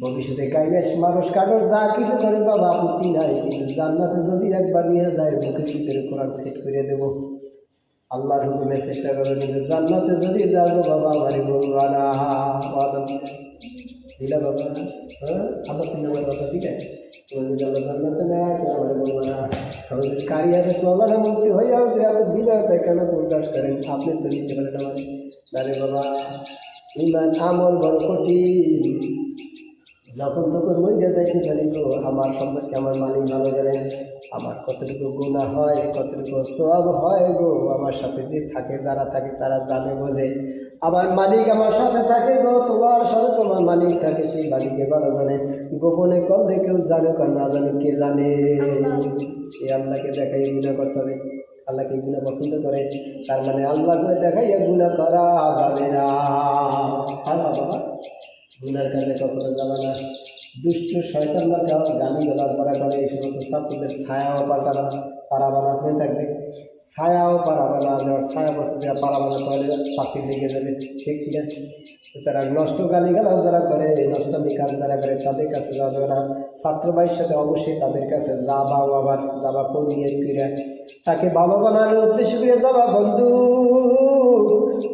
ভবিষ্যতে গাইলে মানুষ কাগজ যা কিছু করে বাবা আপত্তি নাই, কিন্তু জান্নাতে যদি একবার নিয়ে যায় বুকের ভিতরে কোরআন সেট করে দেবো, আল্লাহর হুকুমে চেষ্টা করো, কিন্তু জান্নাতে যদি যাবো বাবা আমারই বলবা না দিলা বাবা। হ্যাঁ আপত্তি নেওয়ার কথা, ঠিক আছে? তোমার যদি আল্লাহ জান্নাতে নেয় আসে আমার বলবা না, আমাদের কারি আছে মৌলানা মুক্তি হয়ে যাও, এত বিনয়তা কেন প্রকাশ করেন? আপনি তো নিতে পারেন আমার দাঁড়ে বাবা। ইমান আমল বড় কঠিন, যখন তখন মরিয়া যাইতে পারি গো, আমার সম্পর্কে আমার মালিক ভালো জানেন, আমার কতটুকু গুনাহ হয়, কতটুকু সওয়াব হয় গো, আমার সাথে যে থাকে, যারা থাকে তারা জানে বোঝে, আমার মালিক আমার সাথে থাকে গো, তোমার সাথে তোমার মালিক থাকে, সেই মালিকে ভালো জানে, গোপনে করলে কেউ জানুক আর না জানুক কে জানে, সে আল্লাহকে দেখাই গুনাহ করতে হবে। আল্লাহকে গুনাহ পছন্দ করে, তার মানে আল্লাহকে দেখাইয়া গুনাহ করা যাবে না। আর বাবা গুনার কাছে কখনো যাবে না। দুষ্ট শয়তানরা গালি গালাজ যারা করে, এই সমস্ত ছাত্রদের ছায়াও পারাবানা হয়ে থাকবে, ছায়াও পারাবানা, যাওয়ার ছায়া বছর যারা পারাবানা তাহলে ফাঁসি লেগে যাবে, ঠিক কিনা? তারা নষ্ট গালি গালাজ যারা করে, নষ্টমী কাজ যারা করে, তাদের কাছে যাওয়া যাবে না। ছাত্র ভাইয়ের সাথে অবশ্যই তাদের কাছে যাবা, আবার যাবা কোন নিয়ত করিয়া, তাকে ভালো বানানোর উদ্দেশ্য করে যাবা। বন্ধু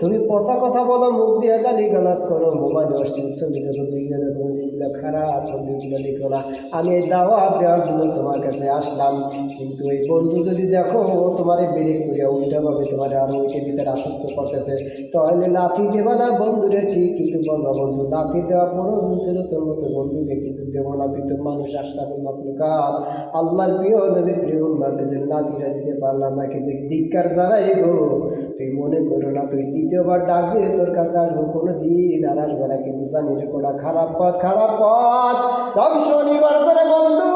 তুমি পচা কথা বলো, মুখ দিয়ে গালি গালাজ করো, মোবাইলে অশ্লীল ছবি দেখো, ভিডিও দেখো, এগুলো খারাপ, বন্ধুগুলো দেখো না। আমি এই দাওয়াত দেওয়ার জন্য তোমার কাছে আসলাম, কিন্তু এই বন্ধু যদি দেখো তোমার ব্রেক করিয়া উল্টাভাবে তোমার আরো ওইটার ভিতরে আসক্ত করতেছে, তাহলে লাথি দেবা না বন্ধুরে ঠিক, কিন্তু বলবা বন্ধু লাথি দেওয়া প্রয়োজন ছিল তোর মতো বন্ধুকে, কিন্তু দেবো না, তুই তো মানুষ আশরাফুল মাখলুকাত, আল্লাহর প্রিয় নবীর প্রিয় উম্মতের জন্য লাথিটা দিতে পারলাম না, কিন্তু ধিক্কার জানাই গো, তুই মনে করো না তুই দ্বিতীয়বার ডাক দিয়ে তোর কাছে আসবো, কোনো দিন আর আসবে না, কিন্তু জানি রে কোনা খারাপ পথ, খারাপ পথ ধ্বংস নিবার ধরে বন্ধু,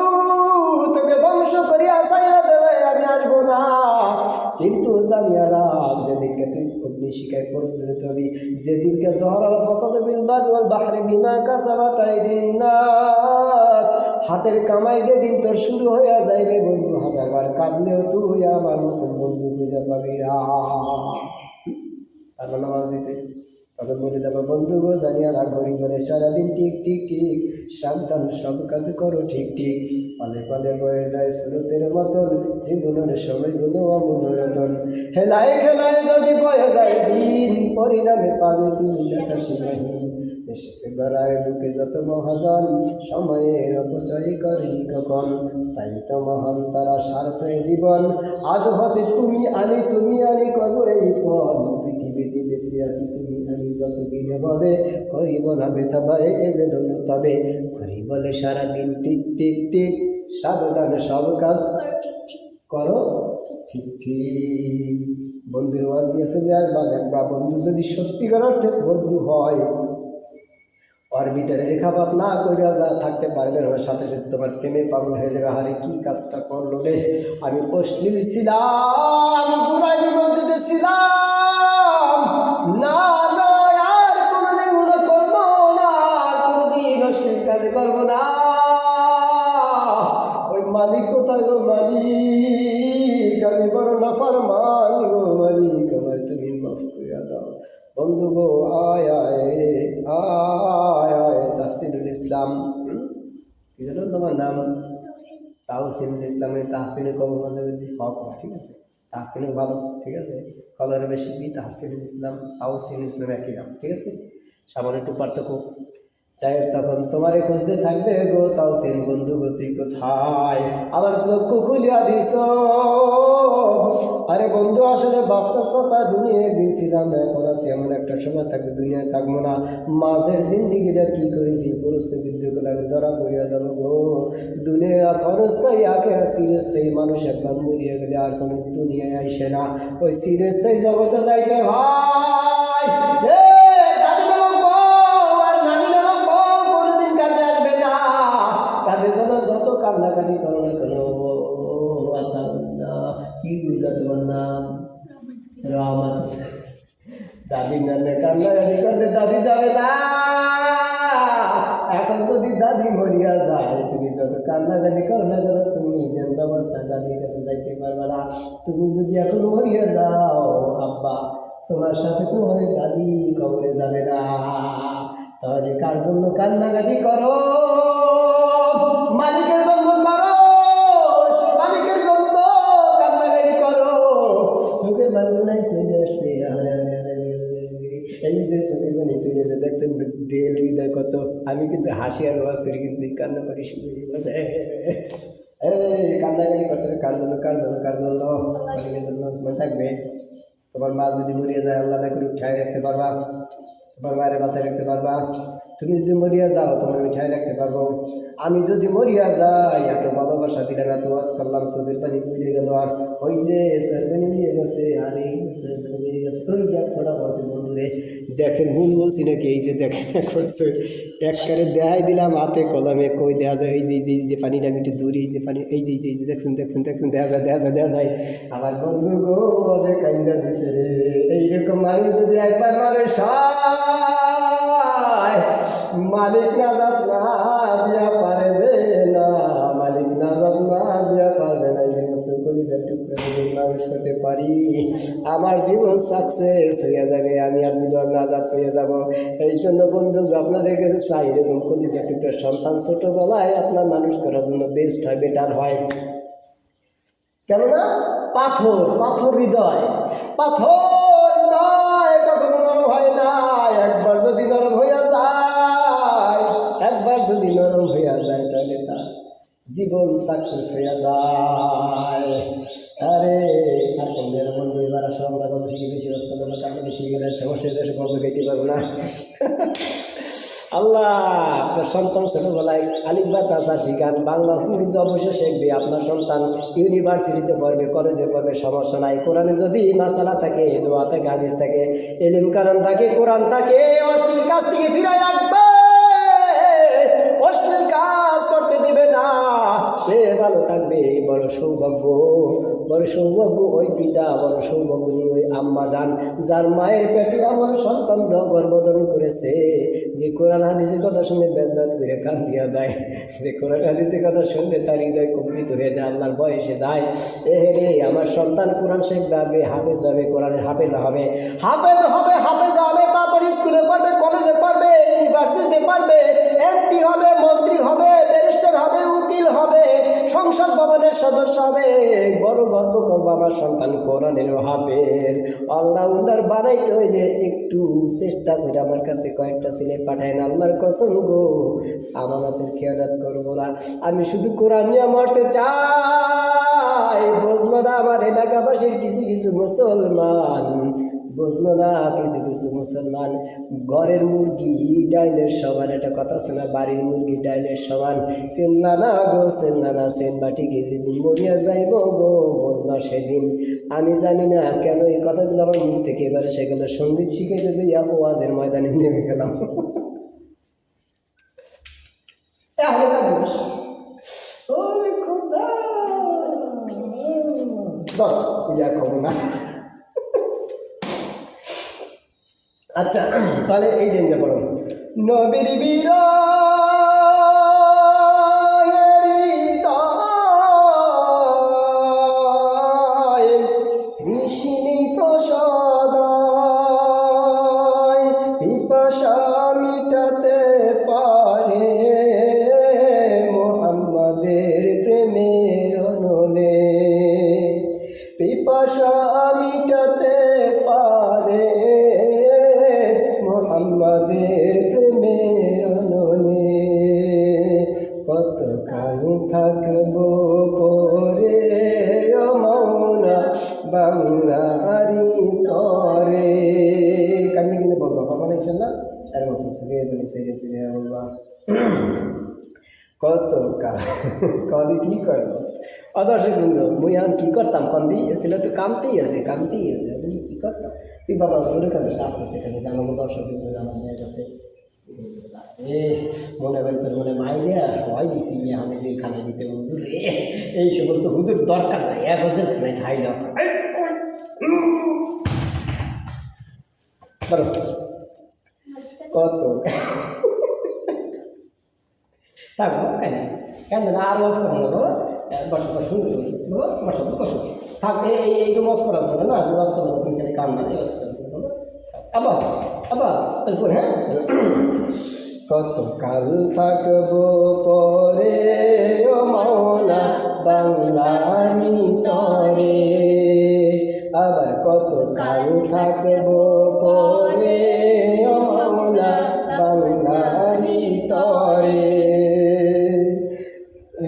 তোকে ধ্বংস করিয়া সাইরা দেবে আমি আসবো না, কিন্তু জানিয়া রাখ যেদিনকে তুই অগ্নি শিখায় পরিচালিত হবি, যেদিনকে জহরাল ফাসাদ বিল বাররি ওয়াল বাহরি বিমা কাসাবাত আইদিন নাস, হাতের কামাই যেদিন তোর শুরু হইয়া যাইবে বন্ধু, হাজারবার কাঁদলেও তুই আমার মতন বন্ধু খুঁজে পাবি না। আর নামাজ দিতে তখন বলে দেবো বন্ধু গো জানিয়া রাখ, গরিবের সারাদিন টিক টিক টিক, সাবধান সব কাজ করো ঠিক ঠিক, পালে পালে বয়ে যায় স্রোতের মতন, জীবনের সময়গুলো অমূল্যতন, হেলায় খেলায় যদি বয়ে যায় দিন, পরিণামে পাবে তুমি ব্যথা সীমাহীন, এসেছে গড়ার বুকে যত মহাজন, সময়ের অপচয় করেনি কখন, তাই তো মহান তারা স্বার্থে জীবন, আজ হতে তুমি আনি করবো এই পণ, পৃথিবীতে বেশি আছি তুমি আমি যতদিনে ভাবে, করিব না ব্যথা পায়ে এ বেদন তবে, করি বলে সারাদিন টিক টিক টিক, সাবধান সব কাজ করো ঠিক ঠিক। বন্ধুর ওয়াজ দিয়েছে যে আর বা দেখবা বন্ধু যদি সত্যিকার অর্থে বন্ধু হয়, ওর ভিতরে রেখাপাত না কইরা যা থাকতে পারবে, ওর সাথে সাথে তোমার প্রেমে পাগল হয়ে যাবে, আরে কি কাজটা করলো রে, আমি অশ্লীল ছিলাম, গুনাহের মধ্যে ছিলাম, না না আর কোনোদিন গুনাহ করবো না, আর কোনোদিন অশ্লীল কাজ করবো না, ওই মালিক বন্ধু গো আয় আয় আয় আয় তাহসিনুল ইসলাম, কি জানো তোমার নাম? তাহসিনুল ইসলামের তাহসিনের কবর মাঝে মাঝে হক, ঠিক আছে, তাহসিনও ভালো, ঠিক আছে, কলরে বেশি কি তাহসিনুল ইসলাম তাহসিনুল ইসলাম একই নাম, ঠিক আছে, সামান্য একটু পার্থক্য। যাই হোক, তখন তোমারে খুঁজতে থাকবে গো তাহসিন বন্ধু গো তুই কোথায়, আমার চক্ষু খুলিয়া দিস। আরে বন্ধু আসলে বাস্তব কথা, দুনিয়ায় দিয়েছিলাম, এখন আছি এমন একটা সময় থাকবে দুনিয়ায় থাকবো না, মাঝের জিন্দিগিটা কি করেছি পরিস্থিতির দিকে আমি ধরা পড়িয়া যাবো গো। দুনিয়া ক্ষণস্থায়ী, আখেরা চিরস্থায়ী, মানুষ একবার মরিয়া গেলে আর কোনো দুনিয়ায় আইসে না, ওই চিরস্থায়ী জগতে যাইতে ভাই। দাদি নামক বউ আর নানি নামক বউ কোনোদিন কাজে আসবে না, তাদের জন্য যত কান্নাকাটি করো না কেন, কি দুর্গা তোমার নাম? রহমান। দাদি নামে কান্নাকাটি করতে দাদি যাবে না, এখন যদি দাদি মরিয়া যায়, তুমি যত কান্নাকাটি করো না কেন, তুমি যেন অবস্থায় দাদির কাছে যাইতে পারবে না। তুমি যদি এখন মরিয়া যাও আব্বা, তোমার সাথে তোমার দাদি কবরে যাবে না, তাহলে কার জন্য কান্নাকাটি করো? মালিকের জন্য করো, মালিকের জন্য কান্নাকাটি করো। চোখের পানি নাই চলে আসছে, এই যে চোখের পানি চলে আসে, দেখছেন দেল হৃদয় কত। আমি কিন্তু হাসি আর ওয়াজ করি, কিন্তু কান্না করি শুনে বসে, এই কান্নাকাটি করতে হবে কার জন্য, কার জন্য, কার জন্য? মালিকের জন্য। মনে থাকবে, তোমার মা যদি মরিয়া যায় আল্লাহ না করে উঠায় রাখতে পারবা, তোমার মায়ের বাসায় রাখতে পারবা। তুমি যদি মরিয়া যাও তোমার মিঠাই রাখতে পারবো। আমি যদি মরিয়া যাই, এত ভালোবাসা দিলাম, এত ওয়াজ করলাম, চোখের পানি মিলে গেল, আর ওই যে সরপানি মিলে গেছে, আর এই যে সরপানি মিলে গেছে, ওই যে এক ফোটা পড়ছে বন্ধুরে, দেখেন ভুল বলছি নাকি? এই যে দেখেন একবারে দেখাই দিলাম হাতে কলমে, কই দেখা যায়, এই যে এই যে পানিটা আমি একটু দূরে, এই যে পানি, এই যে এই যে দেখছেন দেখছেন দেখছেন, দেখা যায় দেখা যায় দেখা যায়। আমার বন্ধু গো যে কান্দা দিছে রে, এইরকম মানুষ যদি একবার মানুষ মালিক নাজাত না দিয়া পারবে না, মালিক নাজাত না দিয়া পারবে না। এই সমস্ত কলিজার টুকরা যদি মানুষ করতে পারি, আমার জীবন সাকসেস হয়ে যাবে, আমি আব্দুল্লাহ নাজাত হয়ে যাব। এই জন্য বন্ধু আপনাদের কাছে চাই, এরকম কলিজার টুকরা সন্তান ছোটবেলায় আপনার মানুষ করার জন্য বেস্ট হয়, বেটার হয়। কেননা পাথর, পাথর হৃদয়, পাথর হৃদয় কখনো নরম হয় না। একবার যদি নরম হইয়া যায়, একবার যদি নরম হইয়া যায়, তাহলে তার জীবন সাকসেস হইয়া যায়। আরে আর কোন বন্ধু, এবার আসো আমরা কত শিখে বেশি রাস্তা করবো, কারণ বেশি গেলে সমস্যা দেশে কত খেতে পারবো না। আল্লাহ আপনার সন্তান ছোটবেলায় আলিফ বা তাসা শিখান, বাংলা ইংরেজি অবশ্যই শিখবে। আপনার সন্তান ইউনিভার্সিটিতে পড়বে, কলেজে পড়বে, সমস্যা নাই। কোরআনে যদি মাসালা থাকে, দোয়া থাকে, হাদিস থাকে, এলিম কালাম থাকে, কোরআন থাকে, অশ্লীল কাজ থেকে ফিরাই রাখবে, অশ্লীল কাজ করতে দিবে না, সে ভালো থাকবে। বড় সৌভাগ্য, বড় সৌভাগ্য ওই পিতা, বড় সৌভাগ্যী ওই আম্মা যান, যার মায়ের পেটে আমার সন্তান গর্ভধারণ করেছে, যে কোরআন হাদিসের কথা শুনে ব্যাদ ব্যাদ করে কান দিয়া দেয়, যে কোরআন হাদিসের কথা শুনলে তার হৃদয় কম্পিত হয়ে যায়, আল্লাহর বয়সে যায়। এ রে আমার সন্তান কোরআন শিখবে, হাফেজ হবে, কোরআনের হাফেজা হবে, হাফেজ হবে, হাফেজা হবে, তারপর স্কুলে পড়বে, কলেজে পড়বে, ইউনিভার্সিটিতে পড়বে, এমপি হবে, মন্ত্রী হবে, ব্যারিস্টার হবে, উকিল হবে, সংসদ ভবনের সদস্য হবে। বড় গর্ব করবো আমার সন্তান কোরআনের হাফেজ। অলরাউন্ডার বানাইতে হইলে একটু চেষ্টা করে আমার কাছে কয়েকটা ছেলে পাঠায় না, আল্লাহর কসম গো, আমাদের খেয়ালত করবো না। আমি শুধু কোরআন নিয়ে মরতে চাই। বুঝলো না আমার এলাকাবাসীর কিছু কিছু মুসলমান, বুঝলো না কিছু কিছু মুসলমান, ঘরের মুরগি ডাইলের সমান, একটা কথা আছে না, বাড়ির মুরগি ডাইলের সমান। চেন্না না গো চেন্না না, চেন বাটিকে যেদিন মরিয়া যাইব গো বুঝবা সেদিন। আমি জানি না কেন এই কথাগুলো আমার মুখ থেকে এবারে সেগুলো সঙ্গীত শিখাইতে যাইয়া ওয়াজের ময়দানে নেমে গেলাম। না আচ্ছা, তাহলে এই দিনটা পড়ো, নবীর বীর তৃষ্ণিত সদা পিপাসা মিটাতে পারে মোহাম্মদের প্রেমের অনলে, পিপাসা মিটাতে পারে মোহাম্মদের প্রেমের অনলে। কতকাল থাকবো পরে ও মৌলা বাংলারি তরে। কান্দি কিনে বলবো বাবা না ইনশাল্লাহ এর মতো সিরিয়ে বলি সিরিয়ে বলবা। কতকাল কদি কি করবো অদর্শক বন্ধু মুই এখন কি করতাম কন্দি ছেলে তো কামতেই আছে আমি কি করতাম। তুই বাবা জোরে কাঁদে আস্তে আস্তে কাঁদে আমার দর্শক বন্ধু আমার মেয়ে গেছে এ মনে করেন তোর মনে মাইলে সবাই দিছি আমি যে খানা দিতে হুজুর রে এই সমস্ত হুজুর দরকার নাই, এক হাজার খানায় খাই দাও বলো কত থাকবো কেন কেন না আর মস্ত হলো বসো বসো বসো বসো থাক এইটু মস্ত করা যাবে না যে মস্ত করবো তুমি খালি কাম না আবার আবার তারপর হ্যাঁ কত কাল থাকবো পরে ও মৌলা বাংলারি তরে, আবার কত কাল থাকবো পরে ও মৌলা বাংলারি তরে।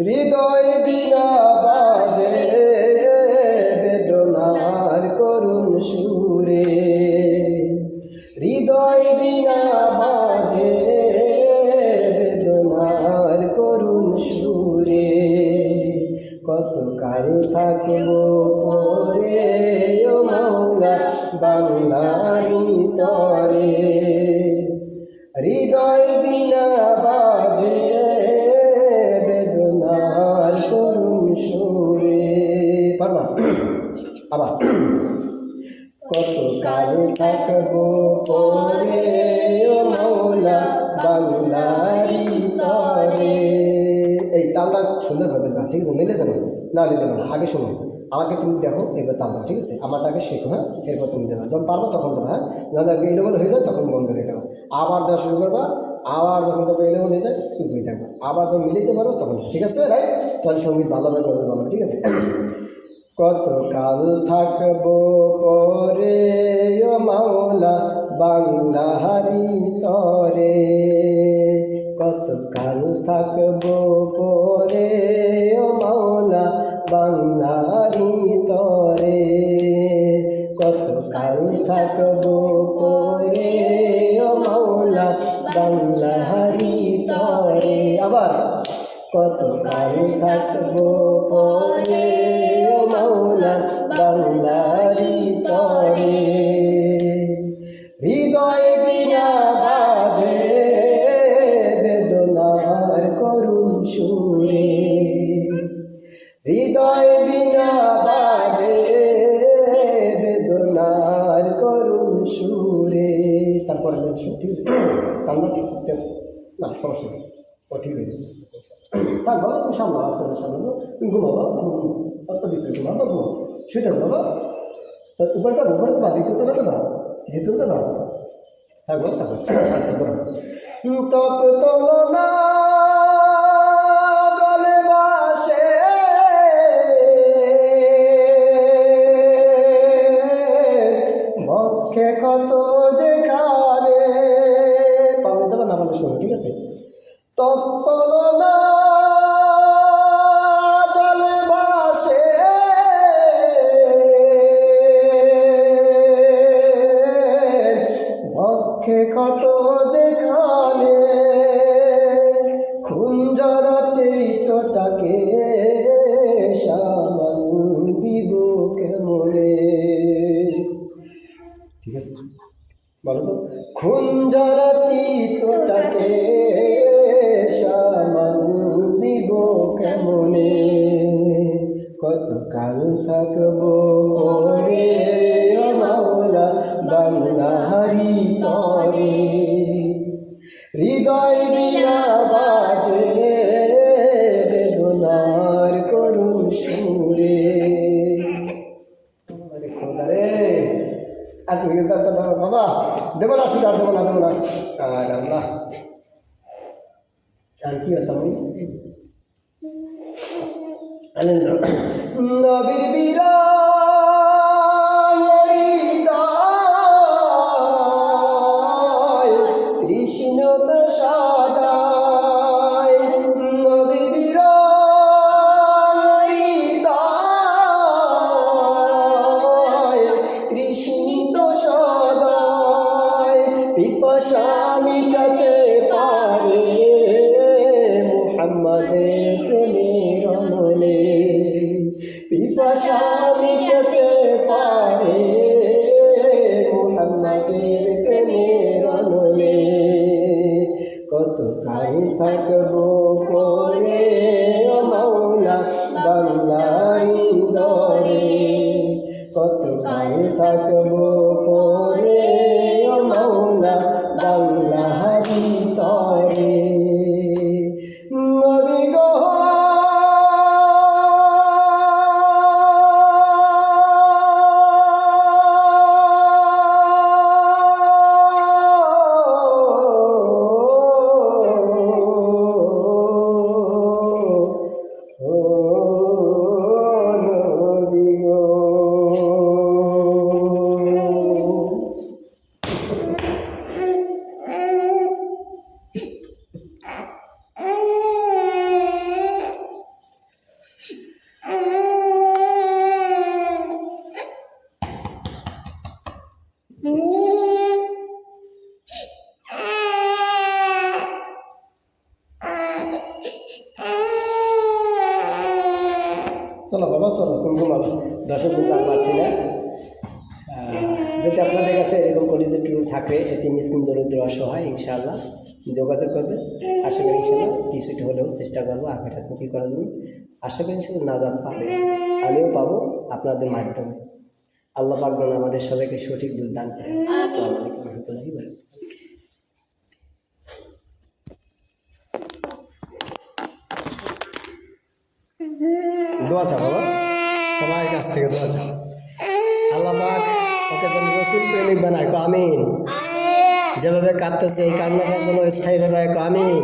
হৃদয় বিনা বাজে বেদনার করুণ সুরে, হৃদয় বিনা বাজে বেদনার করুণ সুরে। কত কাল থাকবো পরে ও মৌলা বাংলারি তরে, হৃদয় বিনা বাজে বেদনার করুণ সুরে। পারবা আবার কত কাল থাকবো পরে ও মৌলা বাংলারি তরে। এই তালটা সুন্দরভাবে না ঠিক আছে মিলে যাবে না নিতে পারো আগে শোনো আমাকে তুমি দেখো এবার তাল দাও ঠিক আছে আমারটা আগে শেখো হ্যাঁ এরপর তুমি দেবা যখন পারবো তখন দেবা হ্যাঁ যখন আগে এলোমেলো হয়ে যায় তখন বন্ধ হয়ে দেবো আবার দেওয়া শুরু করবা আবার যখন তখন এলোমেলো হয়ে যায় চুপ হয়ে থাকবা আবার যখন মিলাইতে পারবো তখন ঠিক আছে রাইট তাহলে সঙ্গীত ভালোভাবে করবে ভালো ঠিক আছে। কত কাল থাকবো পরে ও মাওলা বাংলারি তরে, কত কাল থাকবো পরে ও মাওলা বাংলারি তরে, কত কাল থাকবো পরে ও মাওলা বাংলারি তরে। আবার কত কাল থাকবো পরে ও মাওলা বাংলারি তরে, হৃদয় বিনা বাজে বেদনার করুণ সুরে, হৃদয় বিনা বাজে বেদনার করুণ সুরে। তারপরে ঠিক আছে কান্না ঠিক না সমস্যা নেই ও ঠিক হয়ে যাবে আস্তে আস্তে তারপরে তুমি সামনে আস্তে আস্তে সামনে তুমি ঘুমাবো অত দিক করে ঘুমাবো ঘুমো শুয়ে বাবা উপরে যাবো দিকে তো যাবে না ভিতরে যাবো থাকবো তারপর আস্তে করো তপ তলনা জলে বাসে বক্ষে কত যে খালে পাবো দেবে না আমাদের শোনো ঠিক আছে তপ্তলনা জলে বাসে বক্ষে কত যেখানে খুঞ্জরা চিত্তটাকে সামান দিব কেমনে ঠিক আছে বলো তো খুঞ্জরা চিত্তটাকে সামান দিব কেমনে, কত কাল থাকবো পরে ও মাওলা বাংলারি তরে, হৃদয় বিনা বাজে বেদনার করুণ সুরে। আরে খোদা রে আর বাবা দেবো না, শুধু আর দেবো না, দেবো না। আর আল্লাহ, আর কি হতাম নবীর বিরায় তৃষ্ণ তো সদায়, নবীর বিরায় তৃষ্ণিত সদায়, পিপাসা মিটাতে পারে মুহাম্মাদের প্রেমের অনলে, পিপাসা মিটাতে পারে মুহাম্মাদের প্রেমের অনলে। কতকাল থাকবো পরে ও মাওলা বাংলারি দরে, কতকাল থাকবো পরে ও মাওলা বাংলারি দরে। নবী গো চলো বাবা, চলো তুমি ঘুমাবো, দর্শক কিন্তু আর পাচ্ছি না। যদি আপনাদের কাছে এরকম কলেজের ট্যুর থাকে, এতে মিসকিন দরিদ্র অসহায়, ইনশাআল্লাহ যোগাযোগ করবেন। আশা করি ইনশাআল্লাহ কিছুটা হলেও চেষ্টা করবো আখেরাতমুখী করার জন্য। আশা করি ইনশাআল্লাহ নাজাত পাবে, আমিও পাবো আপনাদের মাধ্যমে। আল্লাহ পাক যেন আমাদের সবাইকে সঠিক বুঝ দান করেন। আসসালামু আলাইকুম রহমতুল্লাহি ওয়া বারাকাতুহু। দোয়া চাও বাবা, সবার কাছ থেকে দোয়া চাও। আল্লাহ পাক ওকে যেন রসুল প্রেমিক বানায়, কো আমিন। যেভাবে কাঁদতেছে এই কান্নাটার জন্য স্থায়ীভাবে হয়, কো আমিন।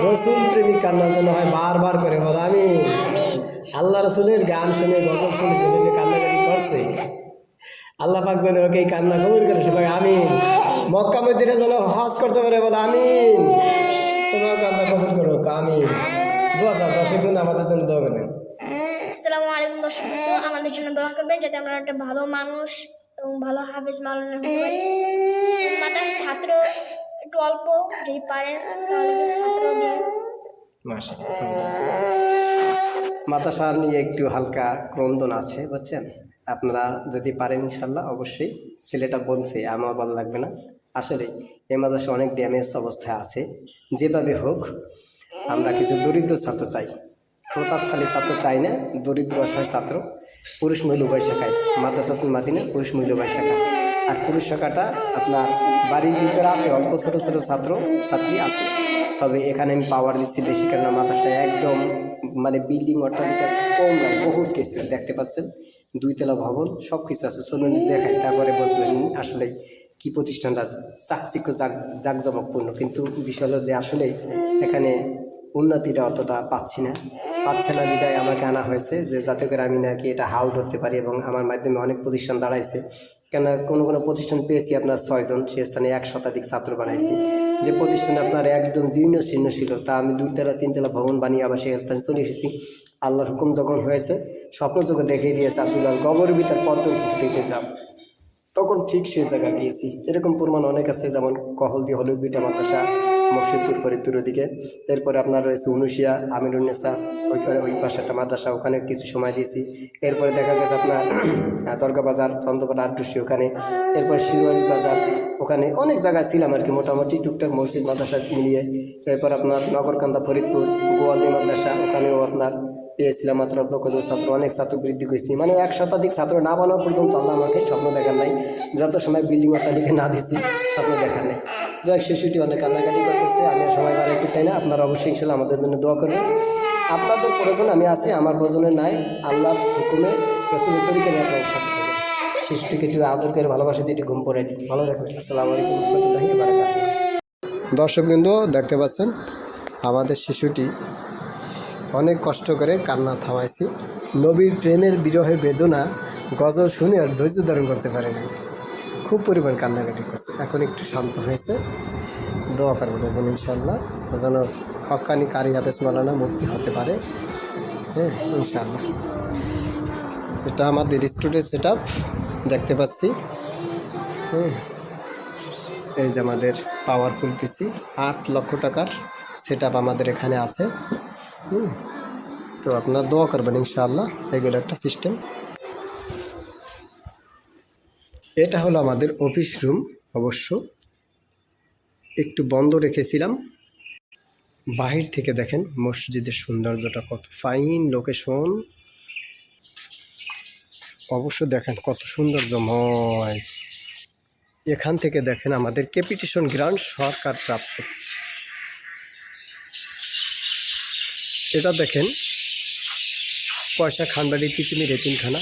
রসুল প্রেমিক কান্নার জন্য হয় বারবার করে, বলো আমিন। আল্লাহ রসুলের গান শুনে, গজল শুনে যেভাবে কান্নাকাটি করছে, আল্লাহ পাক যেন ওকে এই কান্না কবুল করে, সবাই আমিন। মক্কা মদিনা যেন হজ করতে পারে, বলো আমিন। তোমার কান্না কবুল করো, আমিন। দোয়া চাও, দর্শক বন্ধু আমাদের জন্য দোয়া করবেন।
আসসালামু আলাইকুম দর্শক, আমাদের জন্য দোয়া করবেন যাতে আমরা একটা ভালো মানুষ এবং ভালো হাফেজ মাওলানা হতে পারি। মাতার ছাত্র একটু অল্প যদি পারেন তাহলে ছাত্র দিয়ে
মাতাসা নিয়ে একটু হালকা ক্রন্দন আছে, বুঝছেন। আপনারা যদি পারেন ইনশাল্লাহ অবশ্যই। ছেলেটা বলছে আমার ভালো লাগবে না, আসলে এই মাদ্রাসা অনেক ড্যামেজ অবস্থায় আছে। যেভাবে হোক আমরা কিছু দরিদ্র ছাত্র চাই, প্রতাপশালী ছাত্র চাই না, দরিদ্র অসহায় ছাত্র। পুরুষ মহিলা উভয় শাখায় মাদ্রাসাতুল মাদিনা পুরুষ মহিলা উভয় শাখা। আর পুরুষ শাখাটা আপনার বাড়ির ভিতরে আছে, অল্প ছোটো ছোটো ছাত্র ছাত্রী আছে। তবে এখানে আমি পাওয়ার দিচ্ছি বেশি, কেননা মাদ্রাসাটা একদম মানে বিল্ডিং অট্টালিকা কম নয়, বহুত কিছু দেখতে পাচ্ছেন। 2 তলা ভবন, সব কিছু আছে। চলুন দেখাই, তারপরে বুঝলেন আসলে কি প্রতিষ্ঠানটা চাকচিক্য জাঁকজমকপূর্ণ। কিন্তু বিষয় হলো যে আসলে এখানে উন্নতিটা অতটা পাচ্ছে না বিদায় আমাকে আনা হয়েছে, যে যাতে করে আমি নাকি এটা হাল ধরতে পারি। এবং আমার মাধ্যমে অনেক প্রতিষ্ঠান দাঁড়াইছে, কেন কোনো প্রতিষ্ঠান পেয়েছি আপনার 6 জন, সে স্থানে 1 শতাধিক ছাত্র বানাইছি। যে প্রতিষ্ঠানে আপনার একদম জীর্ণ শীর্ণ ছিল, তা আমি 2 তলা 3 তলা ভবন বানিয়ে আবার সেই স্থানে চলে এসেছি। আল্লাহর হুকুম যখন হয়েছে, স্বপ্ন চোখে দেখিয়ে দিয়েছে আব্দুল্লাহ গবর ভিতর পদ্ম দিতে যাব, তখন ঠিক সেই জায়গায় গিয়েছি। এরকম প্রমাণ অনেক আছে, যেমন কহলদি হলুদ বিটা মাদ্রাসা, মকসুদপুর ফরিদপুরের দিকে। এরপরে আপনার রয়েছে উনুশিয়া আমিরুন্নেসা, ওইখানে ওই পাশে একটা মাদ্রাসা, ওখানে কিছু সময় দিয়েছি। এরপরে দেখা গেছে আপনার দরগা বাজার, চন্দ্রপাড়া আড্ডুসি ওখানে। এরপর শিরোয়ারি বাজার, ওখানে অনেক জায়গায় ছিলাম আর কি, মোটামুটি টুকটাক মসজিদ মাদ্রাসা মিলিয়ে। এরপর আপনার নগরকান্দা ফরিদপুর গোয়ালদি মাদ্রাসা, ওখানেও আপনার পেয়েছিলাম মাত্র লোকজন ছাত্র, অনেক ছাত্র বৃদ্ধি করেছি। মানে 1 শতাধিক ছাত্র না বানানো পর্যন্ত আল্লাহ আমাকে স্বপ্ন দেখার নাই, যত সময় বিল্ডিং অট্টালিকা না দিচ্ছি স্বপ্ন দেখার নাই। যাই শিশুটি অনেক কান্নাকাটি করতেছে, আমি সময় বাড়াইতে চাই না। আপনারা অবশ্যই ইনশাল্লাহ আমাদের জন্য দোয়া করবেন। আপনাদের প্রয়োজন আমি আছি, আমার প্রয়োজনে নাই। আল্লাহ হুকুমে রাসূলের তরিকা নিয়ে আপনাদের সাথে থাকবেন। শিশুটিকে একটু আদর করে ভালোবাসা দিয়ে একটু ঘুম পড়ে দিই। ভালো থাকবেন। আসসালামু আলাইকুম ওয়া রাহমাতুল্লাহি ওয়া বারাকাতুহু। দর্শকবৃন্দ, দেখতে পাচ্ছেন আমাদের শিশুটি অনেক কষ্ট করে কান্না থামাইছি। নবীর প্রেমের বিরহে বেদনা গজল শুনে আর ধৈর্য ধারণ করতে পারে নাই, খুব পরিমাণ কান্নাকাটি করছে। এখন একটু শান্ত হয়েছে। দোয়া করবেন যেন ইনশাআল্লাহ যেন হক্কানি কারি হাফেজ মাওলানা মুফতি হতে পারে। হ্যাঁ, ইনশাআল্লাহ। এটা আমাদের স্টুডিও সেট আপ দেখতে পাচ্ছি। এই যে আমাদের পাওয়ারফুল পিসি, 8 লক্ষ টাকার সেট আপ আমাদের এখানে আছে। তো আপনারা দোয়া করবেন ইনশাআল্লাহ। এগুলো একটা সিস্টেম। এটা হলো আমাদের অফিস রুম। অবশ্য একটু বন্ধ রেখেছিলাম। বাহির থেকে দেখেন মসজিদের সৌন্দর্যটা কত ফাইন লোকেশন। অবশ্য দেখেন কত সৌন্দর্যময়। এখান থেকে দেখেন আমাদের ক্যাপিটেশন গ্রান্ট সরকার প্রাপ্ত। এটা দেখেন পয়সা খানবাড়ি তিতুমির এতিমখানা।